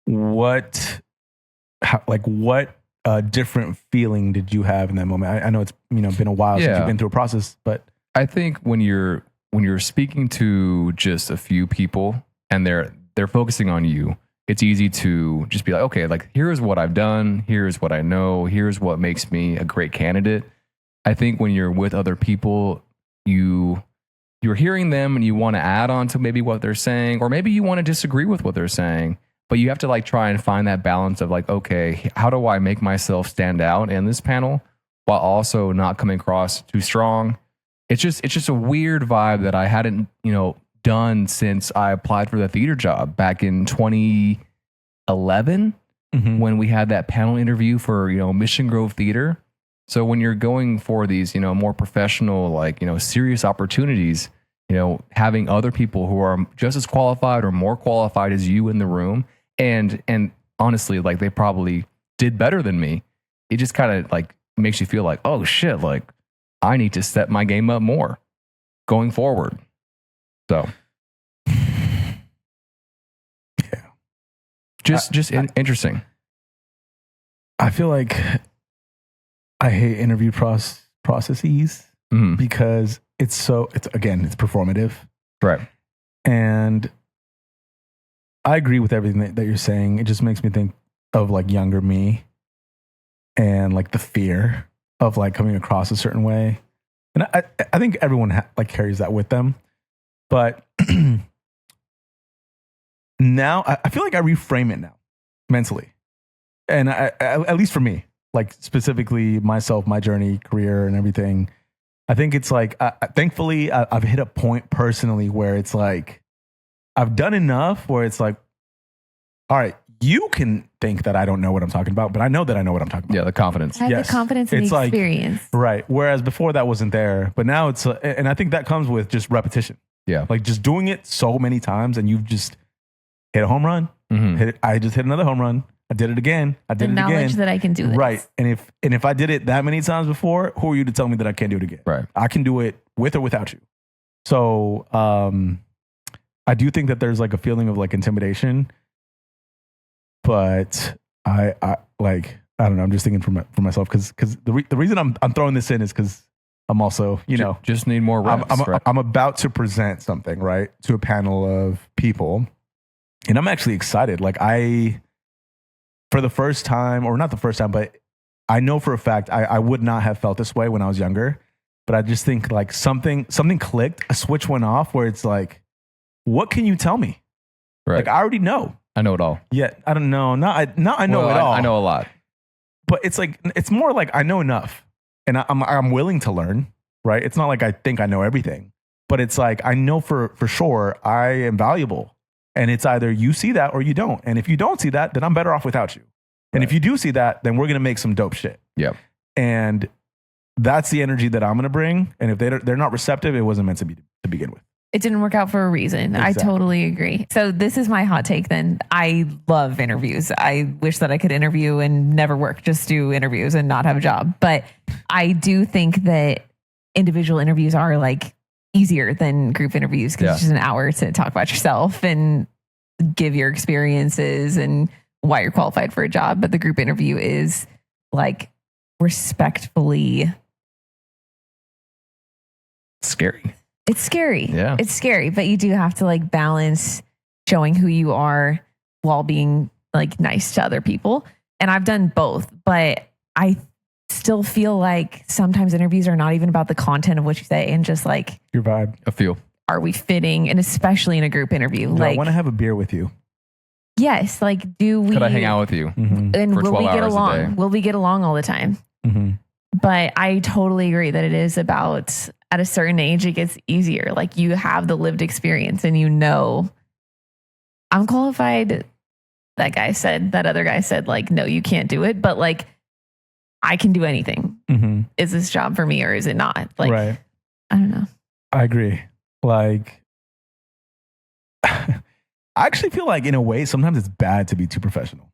What different feeling did you have in that moment? I know it's been a while since you've been through a process, but I think when you're speaking to just a few people and they're focusing on you, it's easy to just be like, okay, like here's what I've done, here's what I know, here's what makes me a great candidate. I think when you're with other people, you're hearing them and you want to add on to maybe what they're saying, or maybe you want to disagree with what they're saying, but you have to like try and find that balance of like, okay, how do I make myself stand out in this panel while also not coming across too strong? It's just a weird vibe that I hadn't, done since I applied for the theater job back in 2011 when we had that panel interview for, Mission Grove Theater. So when you're going for these, more professional, like, serious opportunities, having other people who are just as qualified or more qualified as you in the room, and honestly, like they probably did better than me. It just kind of like makes you feel like, oh shit, like I need to step my game up more going forward. So yeah, interesting. I feel like I hate interview processes because it's performative. Right. And I agree with everything that you're saying. It just makes me think of like younger me and like the fear of like coming across a certain way. And I think everyone like carries that with them. But now I feel like I reframe it now mentally. And at least for me, like specifically myself, my journey, career and everything, I think it's like, thankfully I've hit a point personally where it's like, I've done enough where it's like, all right, you can think that I don't know what I'm talking about, but I know that I know what I'm talking about. Yeah, the confidence. I have the confidence and the experience. Right. Whereas before that wasn't there, but now it's, and I think that comes with just repetition. Yeah. Like just doing it so many times and you've just hit a home run. I just hit another home run. I did it again. I did it again. The knowledge that I can do this. Right. And if I did it that many times before, who are you to tell me that I can't do it again? Right. I can do it with or without you. So I do think that there's like a feeling of like intimidation, but I don't know. I'm just thinking for myself because the reason I'm throwing this in is because I'm also, just need more reps. I'm about to present something, right, to a panel of people, and I'm actually excited. Like for the first time, or not the first time, but I know for a fact I would not have felt this way when I was younger. But I just think like something clicked, a switch went off where it's like, what can you tell me? Right. Like I already know. I know it all. Yeah, I don't know. I know it all. I know a lot. But it's more like I know enough, and I'm willing to learn. Right? It's not like I think I know everything, but it's like I know for sure I am valuable, and it's either you see that or you don't. And if you don't see that, then I'm better off without you. And if you do see that, then we're gonna make some dope shit. Yeah. And that's the energy that I'm gonna bring. And if they're not receptive, it wasn't meant to be to begin with. It didn't work out for a reason. Exactly. I totally agree. So this is my hot take then. I love interviews. I wish that I could interview and never work, just do interviews and not have a job. But I do think that individual interviews are like easier than group interviews because it's just an hour to talk about yourself and give your experiences and why you're qualified for a job. But the group interview is like respectfully scary. It's scary. Yeah. It's scary, but you do have to like balance showing who you are while being like nice to other people. And I've done both, but I still feel like sometimes interviews are not even about the content of what you say and just like Your vibe. I feel. are we fitting? And especially in a group interview, Do I like want to have a beer with you? yes, like do we? Could I hang out with you? Mm-hmm. And for will 12 we get hours a along? day? Will we get along all the time? Mm-hmm. But I totally agree that it is about at a certain age, it gets easier. Like you have the lived experience and you know, I'm qualified. That other guy said, like, no, you can't do it. But like, I can do anything. Mm-hmm. Is this job for me or is it not? Like, Right. I don't know. I agree. Like, I actually feel like in a way, sometimes it's bad to be too professional.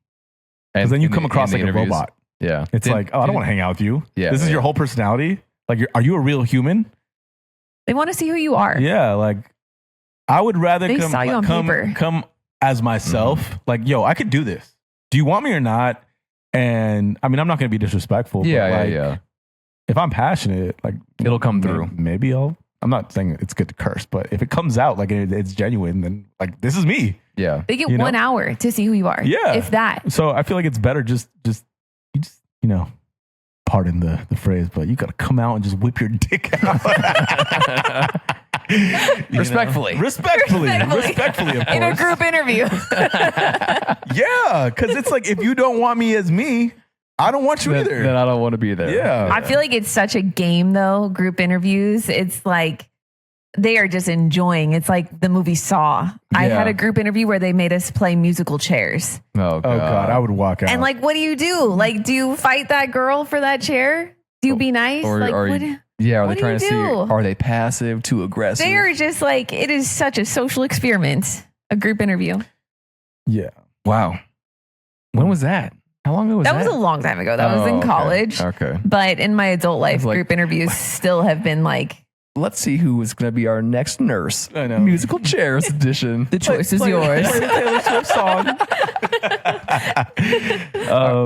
Because then you come across like a robot. Yeah. It's like, oh, I don't want to hang out with you. Yeah. This is your whole personality. Like, are you a real human? They want to see who you are. Yeah. Like, I would rather They saw you on paper. come as myself. Like, yo, I could do this. Do you want me or not? And I mean, I'm not going to be disrespectful. Yeah, but like, yeah. if I'm passionate, like, It'll come through. Maybe I'm not saying it's good to curse, but if it comes out like it's genuine, then like, this is me. Yeah. They get You know? 1 hour to see who you are. Yeah. If that. So I feel like it's better just you know, pardon the phrase, but you got to come out and just whip your dick out. You Respectfully. know? Respectfully, of course. In a group interview. Yeah, because it's like, if you don't want me as me, I don't want you either. Then I don't want to be there. Yeah. I feel like it's such a game though, group interviews. It's like they are just enjoying. It's like the movie Saw. I Yeah. had a group interview where they made us play musical chairs. Oh God, I would walk out. And like, what do you do? Like, do you fight that girl for that chair? Do you be nice? Or like, are what you, yeah, are what they do trying you to see, do? are they passive, too aggressive? they are just like, it is such a social experiment, a group interview. Yeah. Wow. When was that? How long ago was that? That was a long time ago. That was in okay. college. Okay. But in my adult life, like- group interviews still have been like, Let's see who is going to be our next nurse. I know. Musical chairs edition. the choice is yours. Play the Taylor Swift song.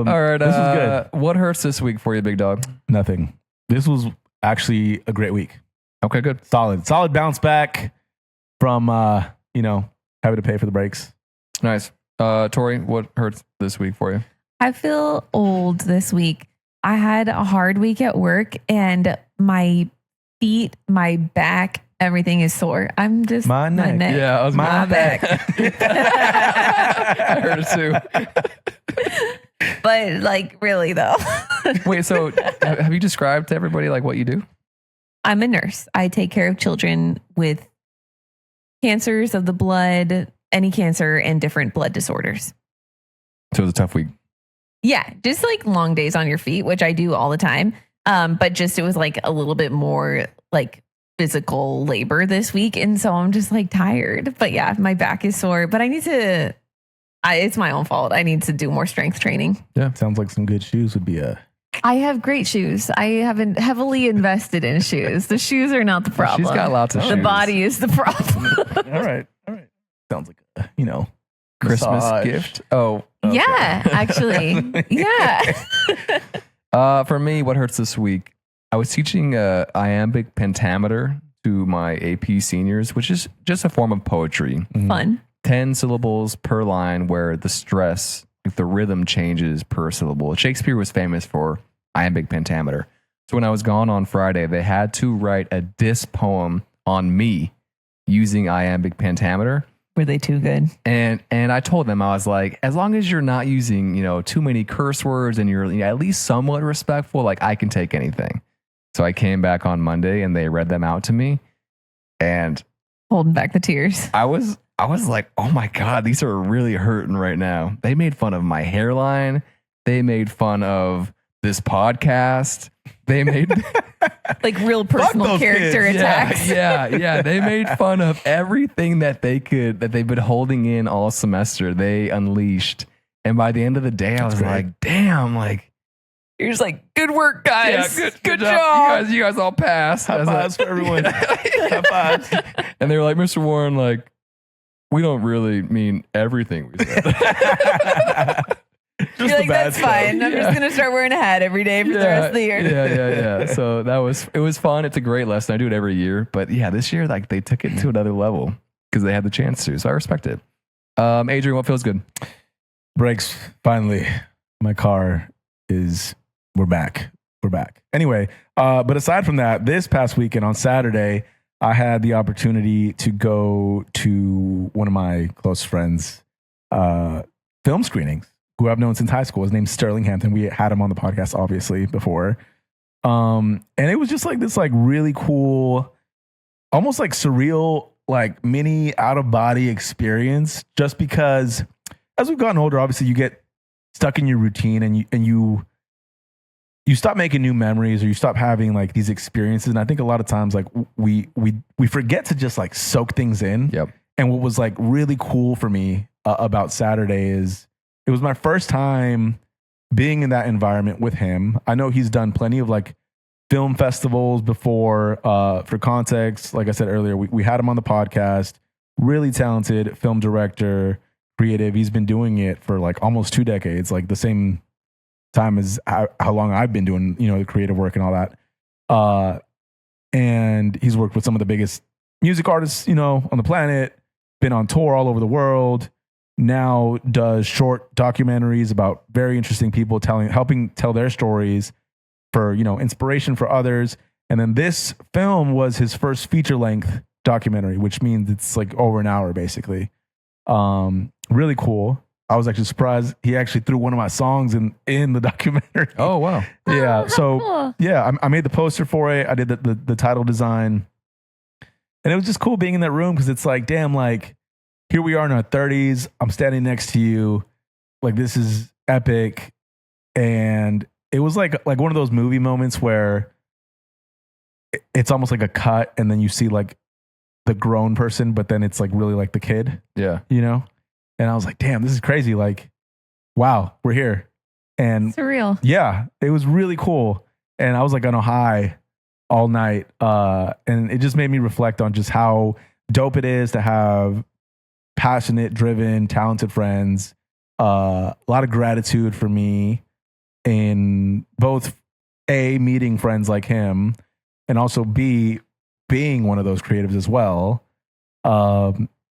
All right. This was good. What hurts this week for you, big dog? Nothing. This was actually a great week. Okay, good. Solid bounce back from having to pay for the breaks. Nice. Tori, what hurts this week for you? I feel old this week. I had a hard week at work and my feet, my back, everything is sore. I'm just My neck. Yeah, I was My back. I heard it too. But like really though, Wait, so have you described to everybody like what you do? I'm a nurse. I take care of children with cancers of the blood, any cancer and different blood disorders. So it was a tough week. Yeah, just like long days on your feet, which I do all the time. But just it was like a little bit more like physical labor this week. And so I'm just like tired. But yeah, my back is sore. But I need to, it's my own fault. I need to do more strength training. Yeah. Sounds like some good shoes would be a... I have great shoes. I haven't heavily invested in shoes. The shoes are not the problem. She's got lots of The shoes. body is the problem. All right. Sounds like a, Christmas massage. gift. Oh. Okay. Yeah, actually. Yeah. For me, what hurts this week? I was teaching iambic pentameter to my AP seniors, which is just a form of poetry. Fun. 10 syllables per line where the stress, if the rhythm changes per syllable. Shakespeare was famous for iambic pentameter. So when I was gone on Friday, they had to write a diss poem on me using iambic pentameter. Were they too good? And I told them, I was like, as long as you're not using, too many curse words and you're at least somewhat respectful, like I can take anything. So I came back on Monday and they read them out to me. And Holding back the tears. I was like, oh my God, these are really hurting right now. They made fun of my hairline. They made fun of this podcast. They made Like real personal character kids. attacks. yeah. They made fun of everything that they've been holding in all semester. They unleashed. And by the end of the day, I was great. like, damn, like, You're just like, good work, guys. good job. You guys all passed. High fives for everyone. High fives. And they were like, Mr. Warren, like, we don't really mean everything we said. You're like, that's fine. I'm just going to start wearing a hat every day for the rest of the year. Yeah. So it was fun. It's a great lesson. I do it every year. But yeah, this year, like, they took it to another level because they had the chance to. So I respect it. Adrian, what feels good? Brakes, finally. My car is, we're back. We're back. Anyway, but aside from that, this past weekend on Saturday, I had the opportunity to go to one of my close friends' film screenings, who I've known since high school. His name's Sterling Hampton. We had him on the podcast, obviously, before. And it was just like this like really cool, almost like surreal, like mini out-of-body experience, just because as we've gotten older, obviously you get stuck in your routine and you stop making new memories, or you stop having like these experiences. And I think a lot of times like we forget to just like soak things in. Yep. And what was like really cool for me about Saturday is it was my first time being in that environment with him. I know he's done plenty of like film festivals before. For context, like I said earlier, we had him on the podcast. Really talented film director, creative. He's been doing it for like almost 2 decades, like the same time as how long I've been doing, the creative work and all that. And he's worked with some of the biggest music artists, on the planet, been on tour all over the world, now does short documentaries about very interesting people helping tell their stories for, inspiration for others. And then this film was his first feature length documentary, which means it's like over an hour, basically. Really cool. I was actually surprised he actually threw one of my songs in the documentary. Oh, wow. Yeah. So cool. yeah, I made the poster for it. I did the title design, and it was just cool being in that room, because it's like, damn, like here we are in our 30s. I'm standing next to you. Like, this is epic. And it was like one of those movie moments where it's almost like a cut, and then you see like the grown person, but then it's like really like the kid. Yeah. And I was like, damn, this is crazy. Like, wow, we're here. And Surreal. yeah, it was really cool. And I was like on a high all night. And it just made me reflect on just how dope it is to have passionate, driven, talented friends. A lot of gratitude for me in both A, meeting friends like him, and also B, being one of those creatives as well.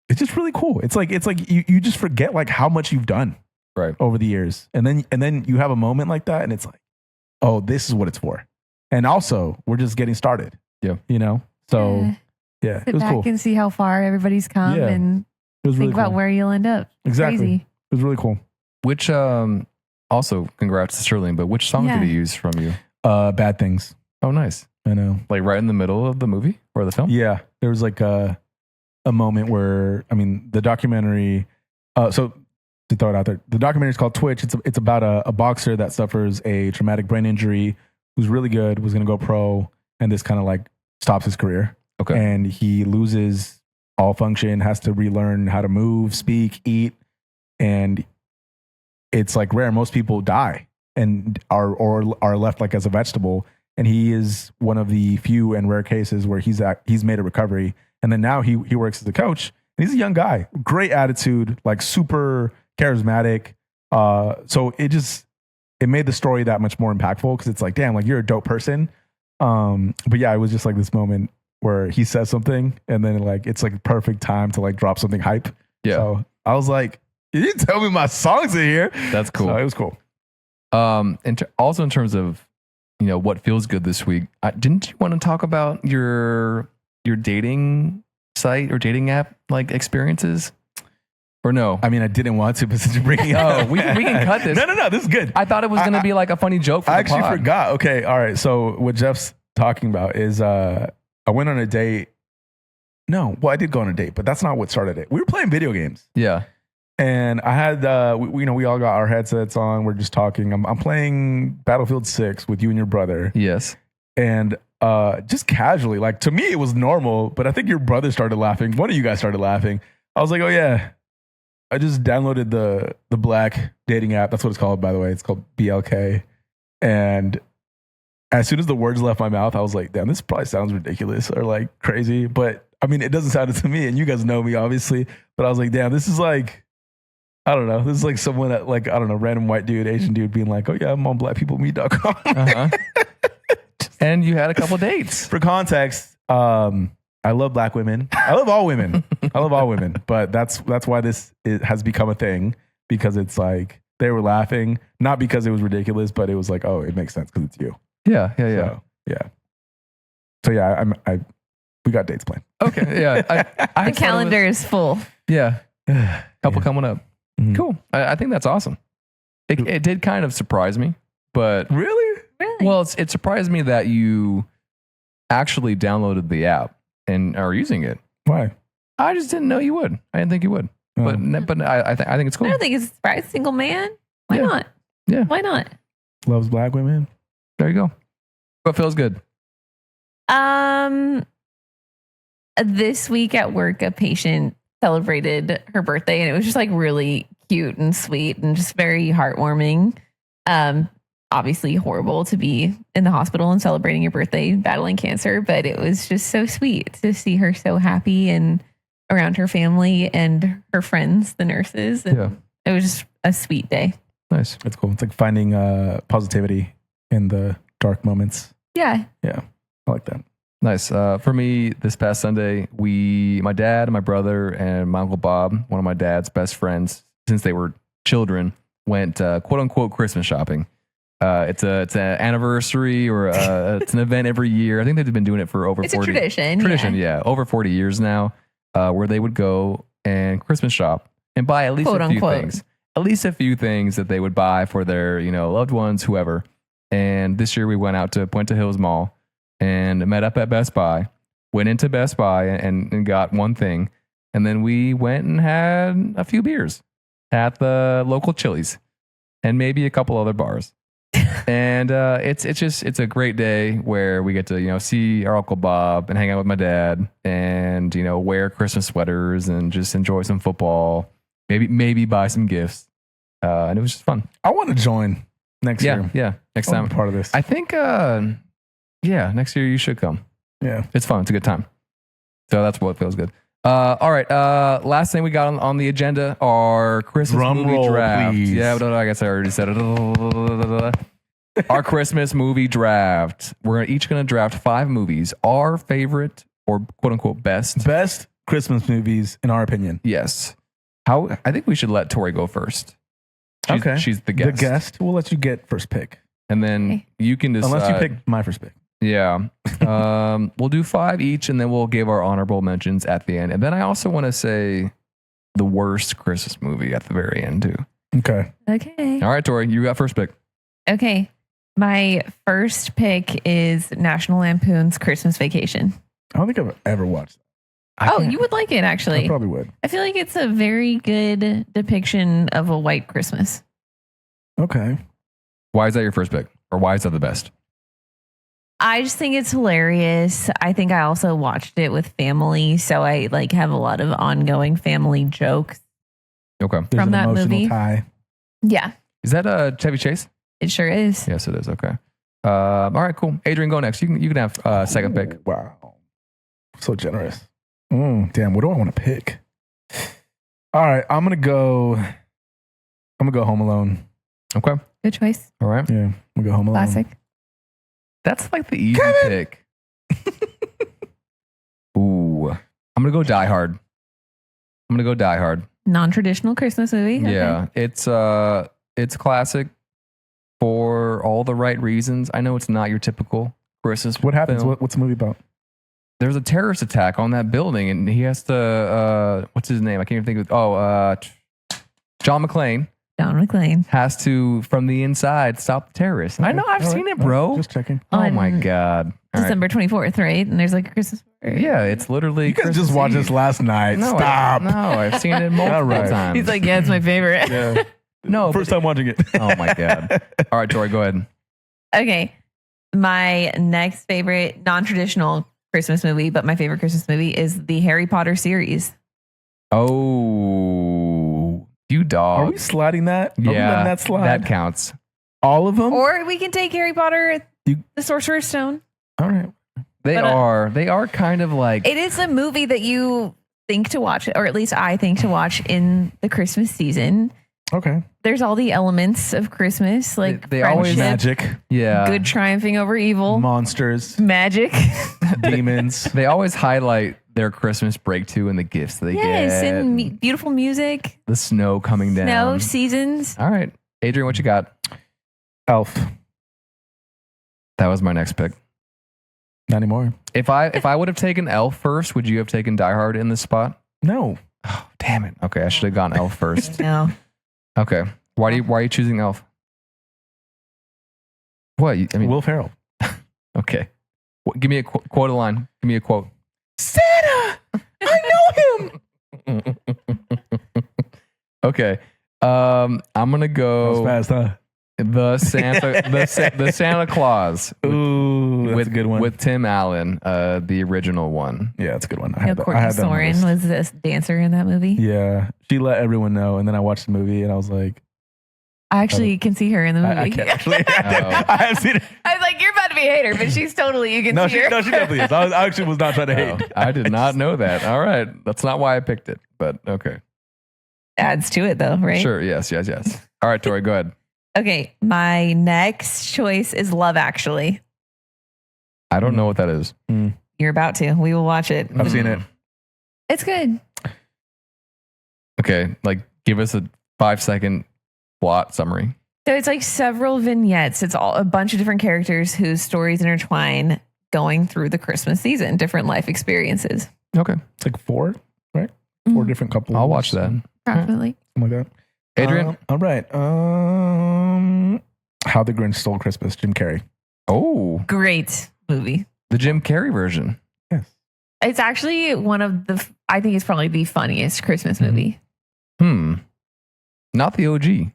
It's just really cool. It's like you just forget like how much you've done right over the years. And then you have a moment like that, and it's like, oh, this is what it's for. And also, we're just getting started. Yeah. So yeah, Sit it was back cool. and see how far everybody's come, Yeah. and It was think really about cool. where you'll end up. Exactly. Crazy. It was really cool. Which also congrats to Sterling, but which song Yeah. did he use from you? Bad Things. Oh, nice. I know. Like right in the middle of the movie or the film? Yeah. There was like a moment where, the documentary, so to throw it out there, the documentary is called Twitch. It's about a boxer that suffers a traumatic brain injury, who's really good, was going to go pro, and this kind of like stops his career. Okay. And he loses all function, has to relearn how to move, speak, eat. And it's like rare. Most people die and are left like as a vegetable. And he is one of the few and rare cases where he's made a recovery. And then now he works as a coach, and he's a young guy, great attitude, like super charismatic. So it made the story that much more impactful, because it's like, damn, like you're a dope person. But yeah, it was just like this moment where he says something, and then like it's like perfect time to like drop something hype. Yeah. So I was like, you didn't tell me my songs in here. That's cool. So it was cool. Also in terms of, what feels good this week, didn't you want to talk about your dating site or dating app like experiences? Or no? I didn't want to, but since you're bringing it up. Oh, we can cut this. No, this is good. I thought it was going to be like a funny joke for I the actually pod. forgot. Okay, all right. So what Jeff's talking about is I went on a date. No, well, I did go on a date, but that's not what started it. We were playing video games. Yeah. And I had, we all got our headsets on. We're just talking. I'm playing Battlefield 6 with you and your brother. Yes. And just casually, like to me, it was normal, but I think your brother started laughing. One of you guys started laughing. I was like, oh yeah, I just downloaded the Black dating app. That's what it's called, by the way. It's called BLK. And as soon as the words left my mouth, I was like, damn, this probably sounds ridiculous or like crazy. But it doesn't sound it to me. And you guys know me, obviously. But I was like, damn, this is like, I don't know. This is like someone that, like, I don't know, random white dude, Asian dude being like, oh yeah, I'm on blackpeoplemeet.com. Uh-huh. And you had a couple dates. For context, I love black women. I love all women. I love all women. But that's why this has become a thing. because it's like they were laughing, not because it was ridiculous, but it was like, oh, it makes sense because it's you. Yeah. So yeah, we got dates planned. Okay. Yeah. I The calendar is full. Yeah. Couple coming up. Mhm. Cool. I think that's awesome. It did kind of surprise me, but Really? Really? well, it surprised me that you actually downloaded the app and are using it. Why? I just didn't know you would. I didn't think you would. Oh. But I think it's cool. I don't think it's a surprise. Single man. Why Yeah. not? Yeah. Why not? Loves black women. There you go. What feels good? This week at work, a patient celebrated her birthday, and it was just like really cute and sweet and just very heartwarming. Obviously horrible to be in the hospital and celebrating your birthday battling cancer, but it was just so sweet to see her so happy and around her family and her friends, the nurses. And Yeah. it was just a sweet day. Nice. It's cool. It's like finding positivity in the dark moments. Yeah. Yeah, I like that. Nice. For me, this past Sunday, my dad, my brother, and my uncle Bob, one of my dad's best friends since they were children, went quote unquote Christmas shopping. It's an anniversary or it's an event every year. I think they've been doing it for over It's 40 a tradition. yeah, over 40 years now, where they would go and Christmas shop and buy at least Quote, a few unquote. things. At least a few things that they would buy for their, loved ones, whoever. And this year we went out to Puente Hills Mall and met up at Best Buy, went into Best Buy and got one thing. And then we went and had a few beers at the local Chili's and maybe a couple other bars. And it's a great day where we get to, see our Uncle Bob and hang out with my dad and, wear Christmas sweaters and just enjoy some football, maybe buy some gifts. And it was just fun. I want to join next year. Yeah. Next I wanna time. be part of this. I think, next year you should come. Yeah. It's fun. It's a good time. So that's what feels good. All right. Last thing we got on the agenda are Christmas Drum movie roll, draft. please. Yeah, but I guess I already said it. Our Christmas movie draft. We're each going to draft 5 movies. Our favorite or quote unquote best. Best Christmas movies, in our opinion. Yes. I think we should let Tori go first. Okay. She's the guest. The guest. We'll let you get first pick. And then Okay. you can decide. Unless you pick my first pick. Yeah. We'll do 5 each and then we'll give our honorable mentions at the end. And then I also want to say the worst Christmas movie at the very end too. Okay. Okay. All right, Tori, you got first pick. Okay. My first pick is National Lampoon's Christmas Vacation. I don't think I've ever watched Oh, you would like it, that. I actually. probably would. I feel like it's a very good depiction of a white Christmas. Okay. Why is that your first pick? Or why is that the best? I just think it's hilarious. I think I also watched it with family, so I have a lot of ongoing family jokes. Okay. There's From an that emotional movie? tie. Yeah, Is that Chevy Chase? it sure is. Yes, it is. Okay. All right, cool. Adrian, go next. You can have second pick. Ooh, wow. So generous. Damn, what do I want to pick? All right, I'm gonna go Home Alone. Okay. Good choice. All right. Yeah, I'm gonna go Home Alone. Classic. That's like the easy pick. Ooh. I'm going to go Die Hard. Non-traditional Christmas movie. Okay. Yeah. It's classic for all the right reasons. I know it's not your typical Christmas What happens? film. What's the movie about? There's a terrorist attack on that building and he has to what's his name? I can't even think of John McClane John McClane. has to from the inside stop the terrorists. I know I've All seen right. it, bro. Just checking. Oh my On god. All right. December 24th, right? And there's a Christmas party. Yeah, it's literally You guys Christmas just watched Eve. this last night. No, Stop. I've seen it multiple All right. times. He's like, yeah, it's my favorite. Yeah. no, First time watching it. Oh my god. All right, Tori, go ahead. Okay. My next favorite non-traditional Christmas movie, but my favorite Christmas movie is the Harry Potter series. Oh, you dog. Are we sliding that? Are we yeah, letting that slide? that counts. All of them? Or we can take Harry Potter, You- the Sorcerer's Stone. All right. They But, are kind of like It is a movie that you think to watch, or at least I think to watch in the Christmas season. Okay. There's all the elements of Christmas, like They always- friendship, Magic, yeah. good triumphing over evil, monsters, magic. demons. They always highlight their Christmas break too, and the gifts they Yes, get. and beautiful music, the snow coming down. snow seasons. All right. Adrian, what you got? Elf. That was my next pick. Not anymore. If I would have taken Elf first, would you have taken Die Hard in this spot? No. Oh, damn it. Okay, I should have gone Elf first. No. Okay. Why are you choosing Elf? What? I mean, Will Ferrell. okay. Give me a quote a line. Give me a quote. Santa! I know him! Okay. I'm gonna go That was fast, huh? the Santa Claus. Ooh, that's with a good one. With Tim Allen, the original one. Yeah, that's a good one. I No, had that Courtney on my Soren list. was this dancer in that movie. Yeah, she let everyone know, and then I watched the movie, and I was like, I actually can see her in the movie. I can't actually. Oh. I have seen it. I was like, you're about to be a hater, but she's totally, you can No, see her. she definitely is. I actually was not trying to Oh, hate. I did not know that. All right. That's not why I picked it, but okay. Adds to it though, right? Sure. Yes. All right, Tori, go ahead. Okay, my next choice is Love Actually. I don't know what that is. You're about to. We will watch it. I've seen it. It's good. Okay. Like, give us a 5-second plot summary. So it's like several vignettes. It's all a bunch of different characters whose stories intertwine going through the Christmas season, different life experiences. Okay. It's like 4, right? 4 different couples. I'll watch that. Definitely. Oh my god. Adrian? All right. How the Grinch Stole Christmas. Jim Carrey. Oh, Great movie. the Jim Carrey version. Yes. It's actually one of the, I think it's probably the funniest Christmas movie. Not the OG.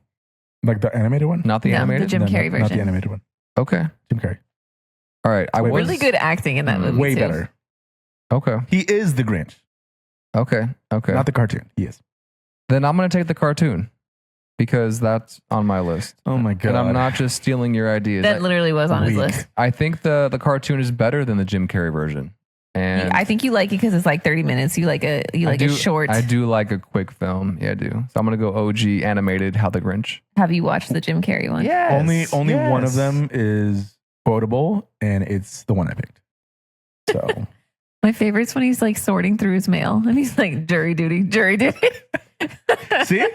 Like the animated one? Not the No, animated. the Jim Carrey Not the version. animated one. Okay. Jim Carrey. All right. I Way was Really good acting in that movie. Way too. better. Okay. He is the Grinch. Okay. Not the cartoon. He is. Then I'm going to take the cartoon because that's on my list. Oh my god. And I'm not just stealing your ideas. That literally was on his Weak. list. I think the cartoon is better than the Jim Carrey version. And I think you like it because it's like 30 minutes. You like a short. I do like a quick film. Yeah, I do. So I'm going to go OG animated How the Grinch. Have you watched the Jim Carrey one? Yes. Only one of yes. them is quotable, and it's the one I picked. So My favorite's when he's like sorting through his mail and he's like, jury duty, jury duty. see,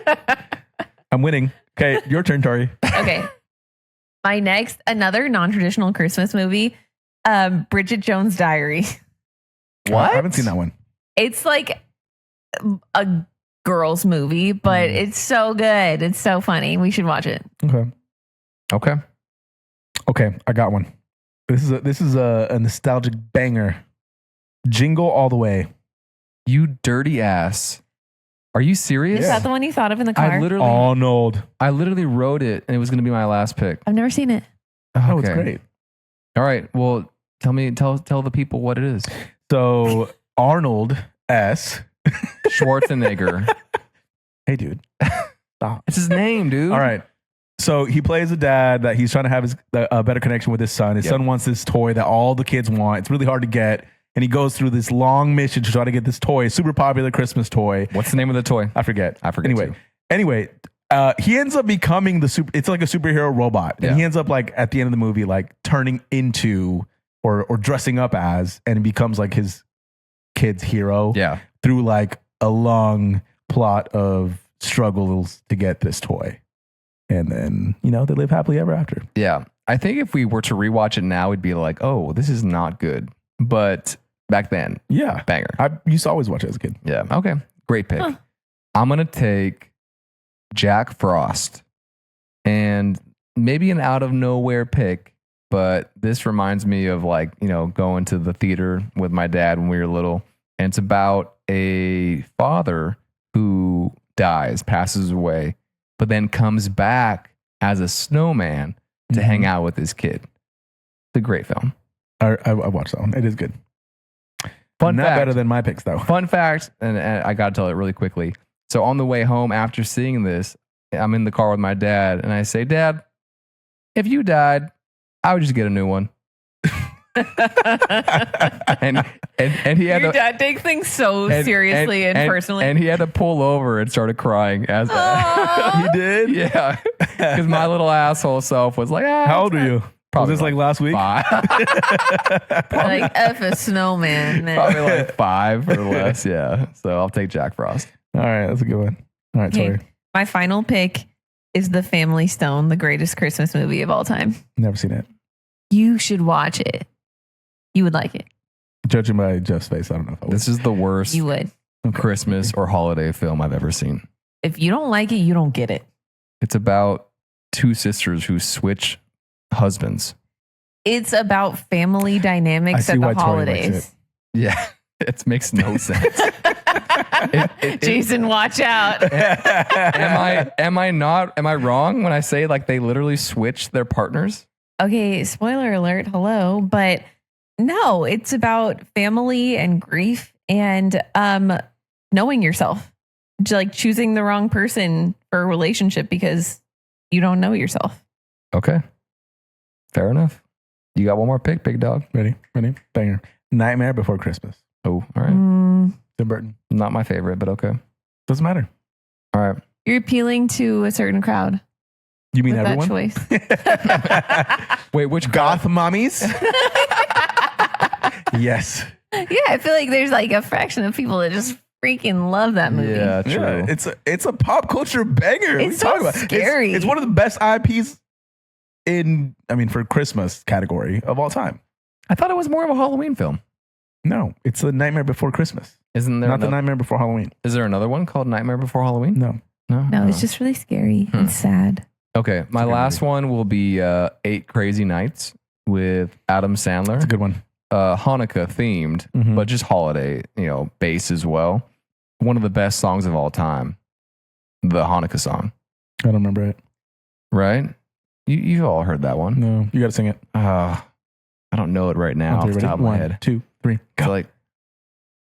I'm winning. Okay, your turn, Tori. Okay. My next, another non-traditional Christmas movie, Bridget Jones' Diary. What? I haven't seen that one. It's like a girl's movie, but it's so good. It's so funny. We should watch it. Okay. Okay, I got one. This is a nostalgic banger. Jingle All the Way. You dirty ass. Are you serious? Is that the one you thought of in the car? I literally wrote it and it was going to be my last pick. I've never seen it. Oh, it's great. All right. Well, tell the people what it is. So Arnold S. Schwarzenegger. Hey, dude. Stop. It's his name, dude. All right. So he plays a dad that he's trying to have a better connection with his son. His son wants this toy that all the kids want. It's really hard to get. And he goes through this long mission to try to get this toy, super popular Christmas toy. What's the name of the toy? I forget. too. Anyway, he ends up becoming it's like a superhero robot. And he ends up like at the end of the movie, like turning into or dressing up as, and becomes like his kid's hero. Yeah. Through like a long plot of struggles to get this toy. And then, they live happily ever after. Yeah. I think if we were to rewatch it now, we'd be like, oh, this is not good. But back then, Yeah. banger. I used to always watch it as a kid. Yeah. Okay. Great pick. Huh. I'm going to take Jack Frost and maybe an out of nowhere pick, but this reminds me of going to the theater with my dad when we were little. And it's about a father who passes away, but then comes back as a snowman to hang out with his kid. It's a great film. I watched that one. It is good. Fun Not fact. better than my picks, though. Fun fact, and I got to tell it really quickly. So on the way home after seeing this, I'm in the car with my dad, and I say, Dad, if you died, I would just get a new one. and he had Your dad takes things so seriously and personally. and he had to pull over and started crying as He did? yeah, because my little asshole self was like, How old are you? Was this like last week? 5. Like F a snowman. Man. Probably like 5 or less. Yeah. So I'll take Jack Frost. All right, that's a good one. All right, Okay. Tori. My final pick is The Family Stone, the greatest Christmas movie of all time. Never seen it. You should watch it. You would like it. Judging by Jeff's face, I don't know if I would. This is the worst You would. Christmas or holiday film I've ever seen. If you don't like it, you don't get it. It's about 2 sisters who switch husbands. It's about family dynamics I at see the why Tori likes holidays. Yeah. It makes no sense. Jason, watch out. Am I wrong when I say like they literally switch their partners? Okay, spoiler alert, hello. But no, it's about family and grief and knowing yourself. Like choosing the wrong person for a relationship because you don't know yourself. Okay. Fair enough. You got one more pick, big dog. Ready? Banger. Nightmare Before Christmas. Oh, all right. Tim Burton. Not my favorite, but okay. Doesn't matter. All right. You're appealing to a certain crowd. You mean with everyone? That choice. Wait, which Goth mummies? Yes. Yeah, I feel like there's like a fraction of people that just freaking love that movie. Yeah, true. Yeah, it's a pop culture banger. It's so scary. It's one of the best IPs for Christmas category of all time. I thought it was more of a Halloween film. No, it's The Nightmare Before Christmas. Isn't there Not The Nightmare Before Halloween. Is there another one called Nightmare Before Halloween? No. No, it's just really scary and sad. Okay, my last one will be 8 Crazy Nights with Adam Sandler. It's a good one. Hanukkah themed, but just holiday, based as well. One of the best songs of all time, the Hanukkah song. I don't remember it. Right? You've all heard that one. No, you got to sing it. I don't know it right now off the top of my head. 1, 2, 3, go. It's like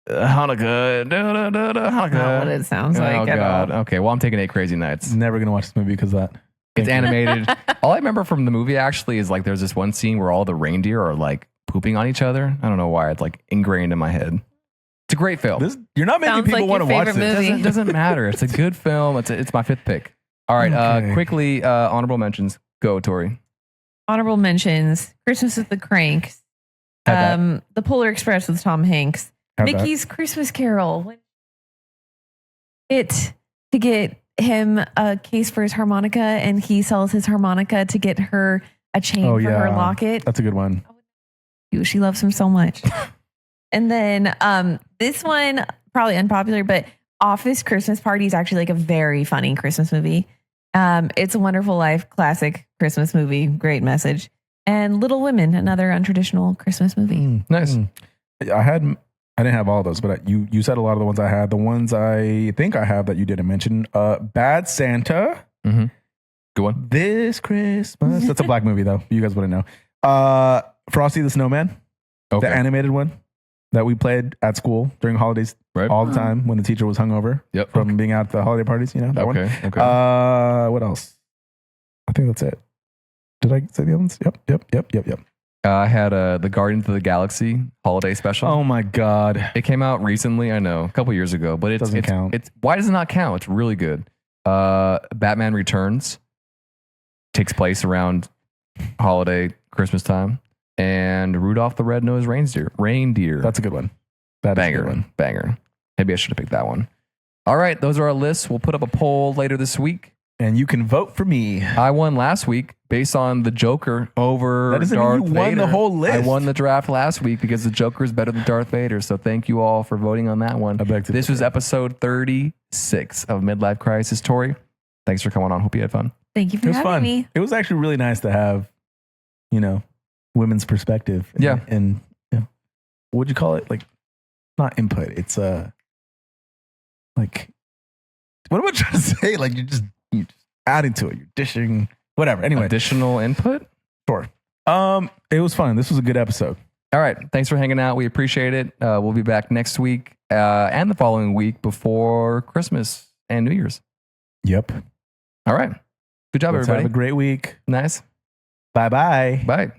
Hanukkah, Hanukkah. Not what it sounds like Oh at God. all. Okay, well I'm taking 8 Crazy Nights. Never going to watch this movie because of that. It's animated. All I remember from the movie actually is like there's this one scene where all the reindeer are like pooping on each other. I don't know why. It's like ingrained in my head. It's a great film. You're not making Sounds people like want to your watch favorite this. movie. Doesn't matter. It's a good film. It's my 5th pick. All right. Okay. Quickly, honorable mentions. Go, Tori. Honorable mentions: Christmas with the Cranks, Had The Polar Express with Tom Hanks, Had that. Mickey's Christmas Carol. To get him a case for his harmonica, and he sells his harmonica to get her a chain for her locket. That's a good one. She loves him so much. And then this one, probably unpopular, but Office Christmas Party is actually like a very funny Christmas movie. It's a Wonderful Life, classic Christmas movie, great message. And Little Women, another untraditional Christmas movie. Nice. I didn't have all those, but you said a lot of the ones I had. The ones I think I have that you didn't mention, Bad Santa. Mm-hmm. Good one. This Christmas. That's a black movie though. You guys wouldn't know. Frosty the Snowman, Okay. the animated one that we played at school during holidays Right. all the time when the teacher was hungover Yep. from being out at the holiday parties. You know that one. Okay. What else? I think that's it. Did I say the other ones? Yep. I had the Guardians of the Galaxy holiday special. Oh my God. It came out recently, I know, a couple years ago, but Doesn't count. Why does it not count? It's really good. Batman Returns takes place around holiday Christmas time, and Rudolph the Red-Nosed Reindeer. That's a good one. That is a good one. Banger. Maybe I should have picked that one. All right, those are our lists. We'll put up a poll later this week. And you can vote for me. I won last week based on the Joker over That doesn't mean Darth you won Vader. the whole list. I won the draft last week because the Joker is better than Darth Vader. So thank you all for voting on that one. I beg to This was differ. episode 36 of Midlife Crisis. Tori, thanks for coming on. Hope you had fun. Thank you It for was having fun. me. It was actually really nice to have, women's perspective. Yeah. And what'd you call it? Like, not input. It's like, what am I trying to say? Like, you're just adding to it. You're dishing, whatever. Anyway, Additional input? sure. It was fun. This was a good episode. All right. Thanks for hanging out. We appreciate it. We'll be back next week and the following week before Christmas and New Year's. Yep. All right. Good job, Let's everybody. have a great week. Nice. Bye-bye. Bye.